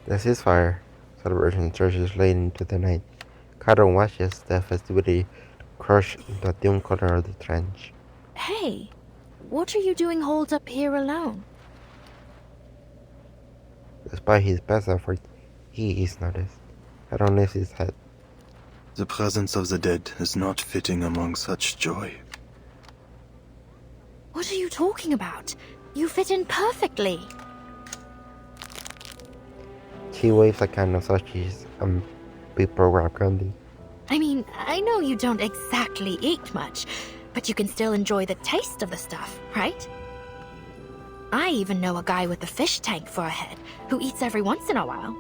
The ceasefire celebration surges late into the night. Caron watches the festivity crush into the dim color of the trench. Hey, what are you doing holed up here alone? Despite his best efforts, he is noticed. Caron lifts his head. The presence of the dead is not fitting among such joy. What are you talking about? You fit in perfectly. She waves a can of sausages and paper wrap candy. I mean, I know you don't exactly eat much, but you can still enjoy the taste of the stuff, right? I even know a guy with a fish tank for a head who eats every once in a while.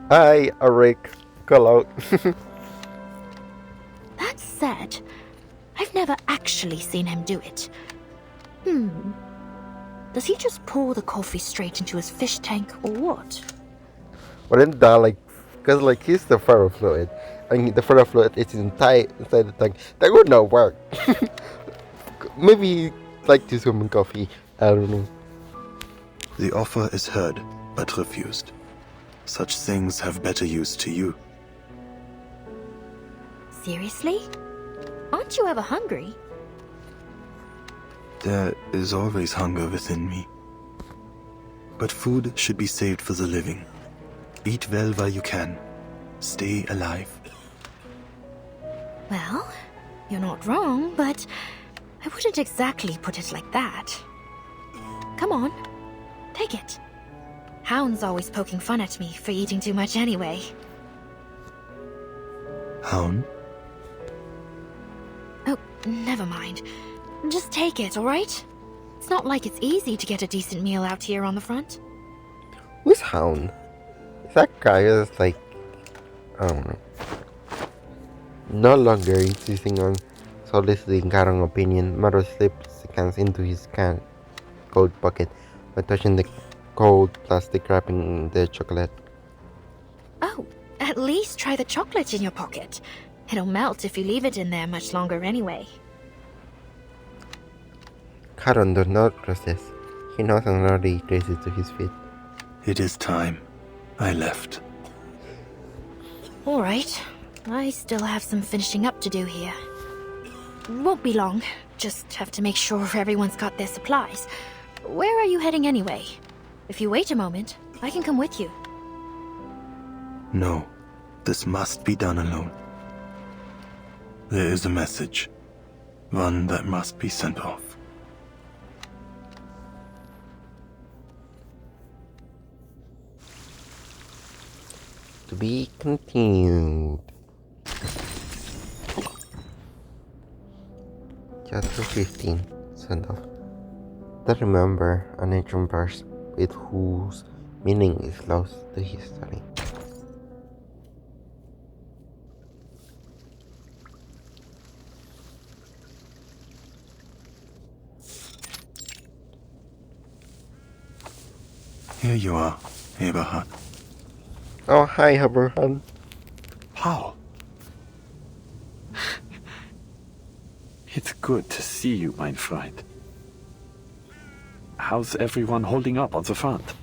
Hi, Eric. Call out. That said, I've never actually seen him do it. Does he just pour the coffee straight into his fish tank or what? Wouldn't that because he's the ferrofluid, and the ferrofluid is inside the tank. That would not work. Maybe like to summon coffee. I don't know. The offer is heard, but refused. Such things have better use to you. Seriously? Aren't you ever hungry? There is always hunger within me. But food should be saved for the living. Eat well while you can. Stay alive. Well, you're not wrong, but I wouldn't exactly put it like that. Come on, take it. Hound's always poking fun at me for eating too much anyway. Hound? Oh, never mind. Just take it, alright? It's not like it's easy to get a decent meal out here on the front. Who's Hound? Is that guy that's like, I don't know, no longer insisting on soliciting Karang's opinion. Maru slips the cans into his coat pocket by touching the cold plastic wrapping the chocolate. Oh, at least try the chocolate in your pocket. It'll melt if you leave it in there much longer anyway. Karang does not resist. He knows and already traces to his feet. It is time. I left. Alright. I still have some finishing up to do here. Won't be long. Just have to make sure everyone's got their supplies. Where are you heading anyway? If you wait a moment, I can come with you. No, this must be done alone. There is a message. One that must be sent off. To be continued. Chapter 15. Send off. To remember an ancient verse with whose meaning is lost to history. Here you are, Eberhard. Oh, hi, Eberhard. How? It's good to see you, mein Freund. How's everyone holding up on the front?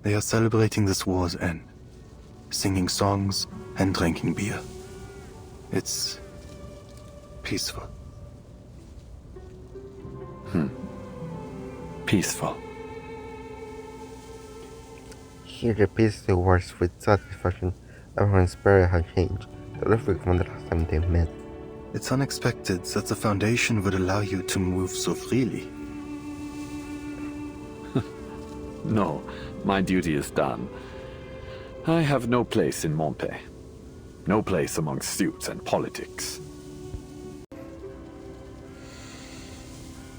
They are celebrating this war's end, singing songs and drinking beer. It's peaceful. Peaceful. He repeats the words with satisfaction. Everyone's spirit has changed. Terrific from the last time they met. It's unexpected that the Foundation would allow you to move so freely. No, my duty is done. I have no place in Montpé. No place among suits and politics.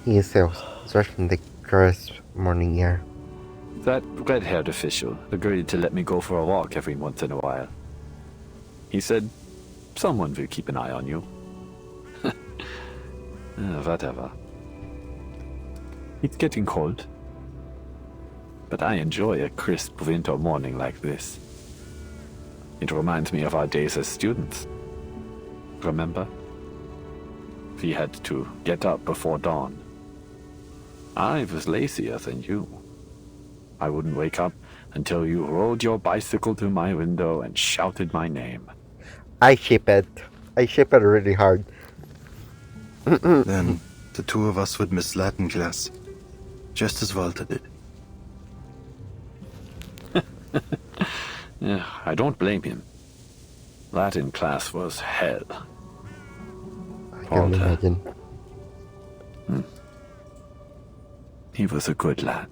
He exhales, stretching the crisp morning air. That red-haired official agreed to let me go for a walk every once in a while. He said, someone will keep an eye on you. Whatever. It's getting cold. But I enjoy a crisp winter morning like this. It reminds me of our days as students. Remember? We had to get up before dawn. I was lazier than you. I wouldn't wake up until you rode your bicycle to my window and shouted my name. I ship it. I ship it really hard. Then the two of us would miss Latin class, just as Walter did. Yeah, I don't blame him. Latin class was hell. I can imagine. He was a good lad.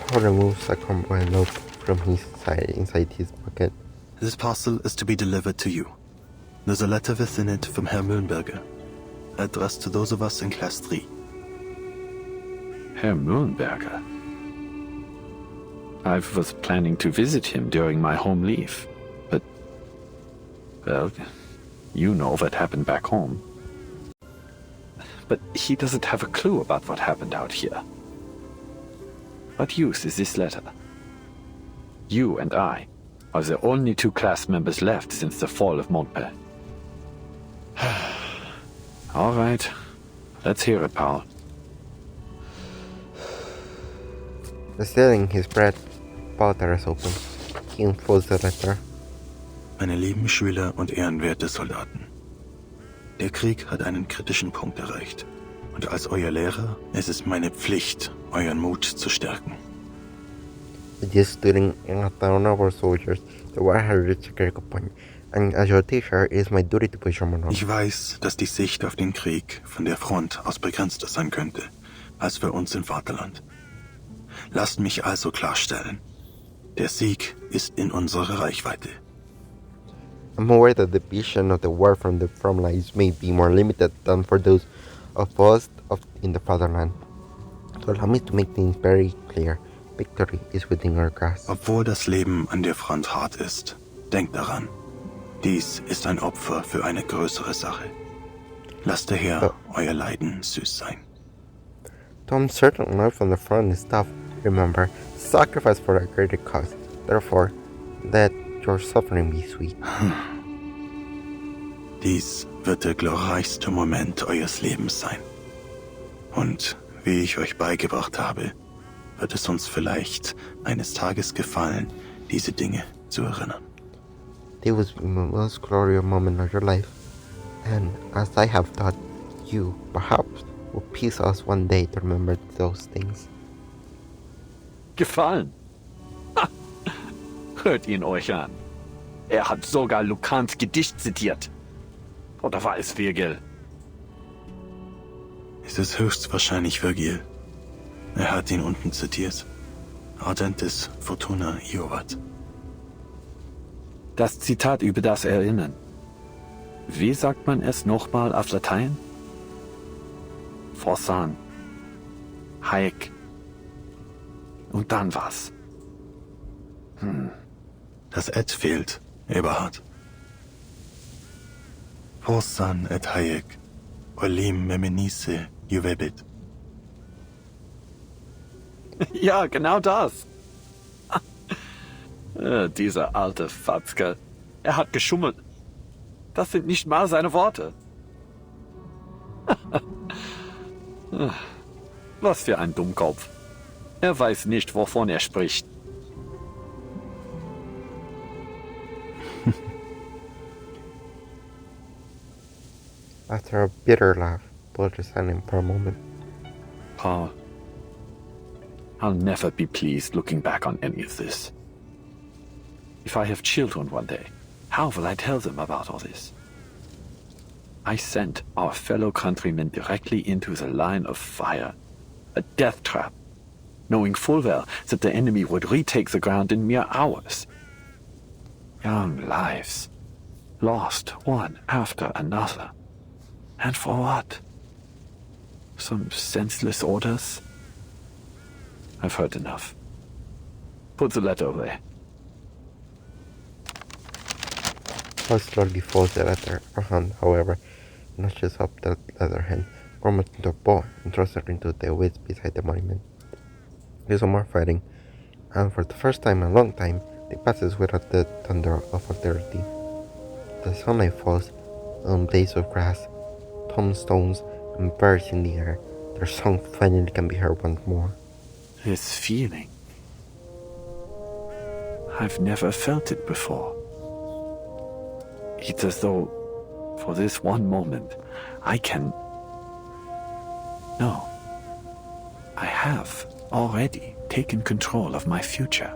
Paul removes a combo envelope from his side inside his pocket. This parcel is to be delivered to you. There's a letter within it from Herr Mühlenberger, addressed to those of us in Class 3. Herr Mühlenberger? I was planning to visit him during my home leave, but... well, you know what happened back home. But he doesn't have a clue about what happened out here. What use is this letter? You and I are the only two class members left since the fall of Montpé. All right. Let's hear it, Paul. Stealing his bread, Paul tears open. He unfolds the letter. Meine lieben Schüler und ehrenwerte Soldaten. Der Krieg hat einen kritischen Punkt erreicht. Und als euer Lehrer ist es meine Pflicht, euren Mut zu stärken. This student and our soldiers, the war has reached a critical point. And as your teacher, it is my duty to push your on. Ich weiß, dass die Sicht auf den Krieg von der Front aus begrenzter sein könnte, als für uns im Vaterland. Lasst mich also klarstellen, der Sieg ist in unserer Reichweite. I'm aware that the vision of the war from the front lines may be more limited than for those of us in the fatherland. So allow me to make things very clear. Victory is within our grasp. Obwohl das Leben an der Front hart ist, denkt daran, dies ist ein Opfer für eine größere Sache. Lasst daher euer Leiden süß sein. Tom's certain life on the front is tough. Remember, sacrifice for a greater cause. Therefore, let your suffering be sweet. Dies wird der glorreichste Moment eures Lebens sein. Und wie ich euch beigebracht habe, wird es uns vielleicht eines Tages gefallen, diese Dinge zu erinnern. This was the most glorious moment of your life, and as I have taught you, perhaps will please us one day to remember those things. Gefallen? Ha! Hört ihn euch an. Er hat sogar Lucans Gedicht zitiert. Oder war es Virgil? Es ist höchstwahrscheinlich Virgil. Er hat ihn unten zitiert. Ardentis Fortuna Iovat. Das Zitat über das Erinnern. Wie sagt man es nochmal auf Latein? Forsan. Haec. Und dann was? Das Et fehlt, Eberhard. Forsan et haec. Olim memenice juvebit. Ja, genau das. Dieser alte Fatzke. Er hat geschummelt. Das sind nicht mal seine Worte. Was für ein Dummkopf. Er weiß nicht, wovon er spricht. After a bitter laugh, Paul is silent for a moment. Paul, I'll never be pleased looking back on any of this. If I have children one day, how will I tell them about all this? I sent our fellow countrymen directly into the line of fire, a death trap, knowing full well that the enemy would retake the ground in mere hours. Young lives, lost one after another. And for what? Some senseless orders? I've heard enough. Put the letter away. Paul slowly folds the letter. Her hand, however, notches up the leather hand, forms into a ball, and throws it into the woods beside the monument. There's some more fighting, and for the first time in a long time, they passes without the thunder of authority. The sunlight falls on blades of grass, tombstones, and birds in the air. Their song finally can be heard once more. This feeling. I've never felt it before. It's as though, for this one moment, I can... No. I have already taken control of my future.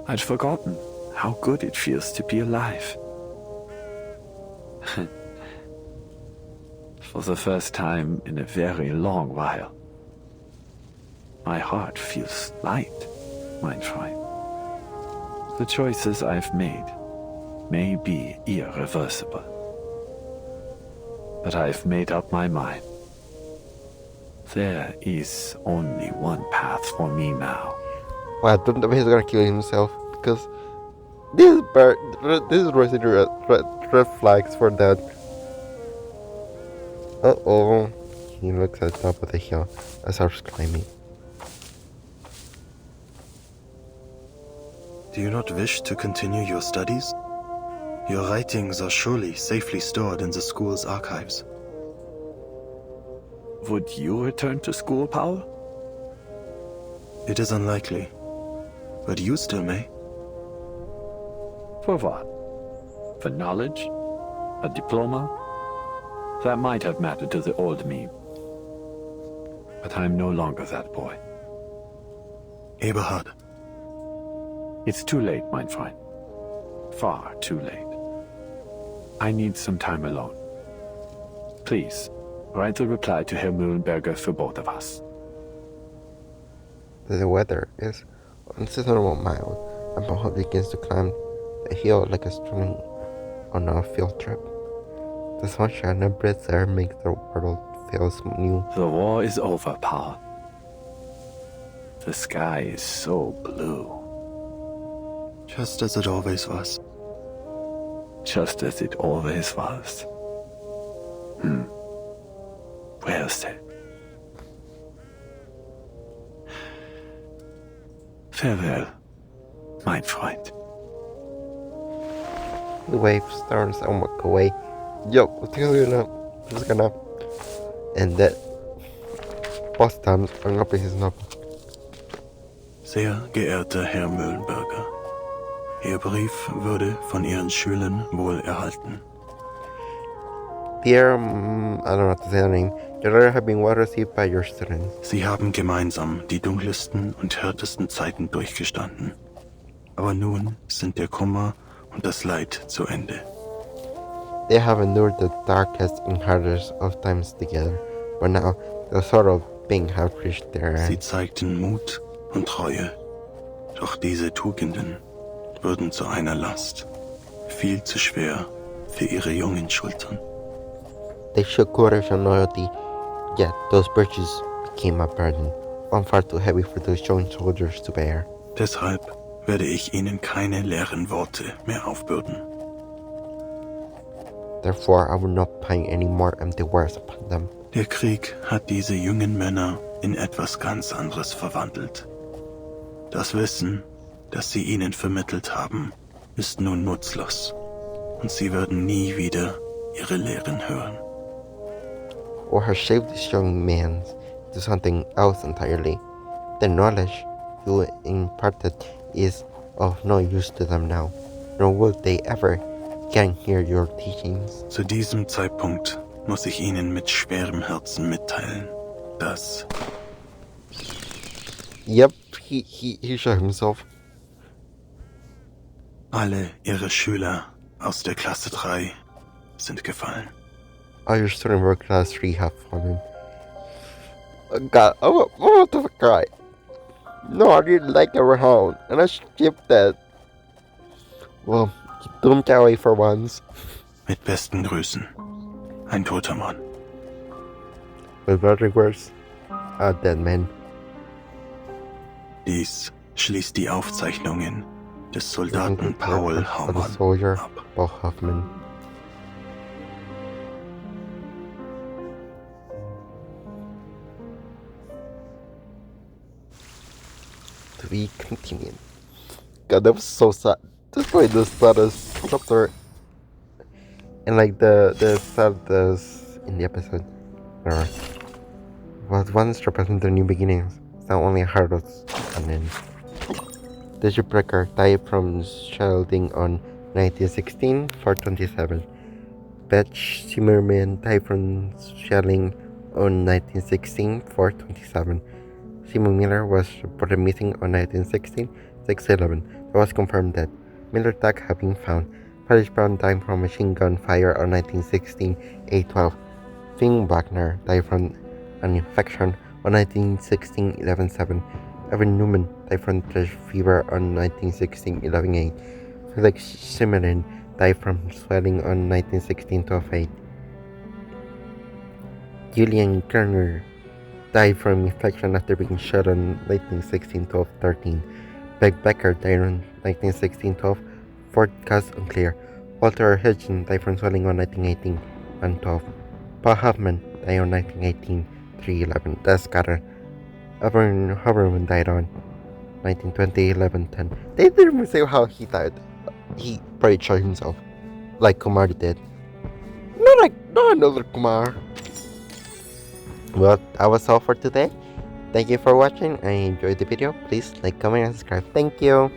I'd forgotten how good it feels to be alive. For the first time in a very long while, my heart feels light, mein Freund. The choices I've made may be irreversible, but I've made up my mind. There is only one path for me now. Well, I don't know if he's gonna kill himself, because this is raising red flags for that. Uh-oh. He looks at the top of the hill and starts climbing. Do you not wish to continue your studies? Your writings are surely safely stored in the school's archives. Would you return to school, Paul? It is unlikely, but you still may. For what? For knowledge? A diploma? That might have mattered to the old me. But I'm no longer that boy. Eberhard. It's too late, my friend. Far too late. I need some time alone. Please, write a reply to Herr Mühlenberger for both of us. The weather is unseasonable mild, and Paul begins to climb the hill like a student on a field trip. The sunshine and breath air make the world feel new. The war is over, Paul. The sky is so blue. Just as it always was. Just as it always was. Well said. Farewell, my friend. The wave turns and walk away. Yo, who's gonna end that? Boss times, I'm gonna his number. Sehr geehrter Herr Mühlenberger, Ihr Brief würde von Ihren Schülern wohl erhalten. Dear, I don't know how to say the name. Your letter have been well received by your students. Sie haben gemeinsam die dunkelsten und härtesten Zeiten durchgestanden. Aber nun sind der Kummer und das Leid zu Ende. They have endured the darkest and hardest of times together, but now the sort of being have reached their end. Sie zeigten Mut und Treue, doch diese Tugenden wurden zu einer Last, viel zu schwer für ihre jungen Schultern. They showed courage and loyalty, yet those virtues became a burden, one far too heavy for those young soldiers to bear. Deshalb werde ich ihnen keine leeren Worte mehr aufbürden. Therefore, I will not pine any more empty words upon them. Der Krieg hat diese jungen Männer in etwas ganz anderes verwandelt. Das Wissen, das sie ihnen vermittelt haben, ist nun nutzlos. Und sie werden nie wieder ihre Lehren hören. Or has shaped these young men to something else entirely. The knowledge you imparted is of no use to them now, nor will they ever again hear your teachings. Zu diesem Zeitpunkt muss ich Ihnen mit schwerem Herzen mitteilen, dass... Yep, he showed himself. Alle Ihre Schüler aus der Klasse 3 sind gefallen. All your students were class 3 have fallen. God, I'm about to cry. No, I didn't like our hound, and I skipped that. Well, don't get away for once. Mit besten Grüßen. Ein toter Mann. With better words, a dead man. Dies schließt die Aufzeichnungen des Soldaten Paul Haumann soldier ab. Paul Hoffman. To be continued. God, that was so sad. Just like the saddest chapter, and like the saddest in the episode. Was once represented new beginnings. It's not only a hardest an end. The shipwrecker died from shelling on 1916, 427. Betch Zimmerman died from shelling on 1916, 427. Simon Miller was reported missing on 1916, 611. It was confirmed that Miller tag had been found. Paris Brown died from machine gun fire on 1916, 812. Finn Wagner died from an infection on 1916, 11/7. Evan Newman died from flesh fever on 1916, 11/8. Felix Zimmerman died from swelling on 1916, 12/8. Julian Kerner died from infection after being shot on 1916, 12/13. Beck Becker died on 1916, 12. Forecast unclear. Walter Hitchens died from swelling on 1918, 1/12. Paul Huffman died on 1918, 3/11. That's Carter. Auburn Huberman died on 1920, 11/10. They didn't even say how he died. He probably shot himself. like Kumar did. Not another Kumar. Well, that was all for today. Thank you for watching. I enjoyed the video. Please like, comment, and subscribe. Thank you.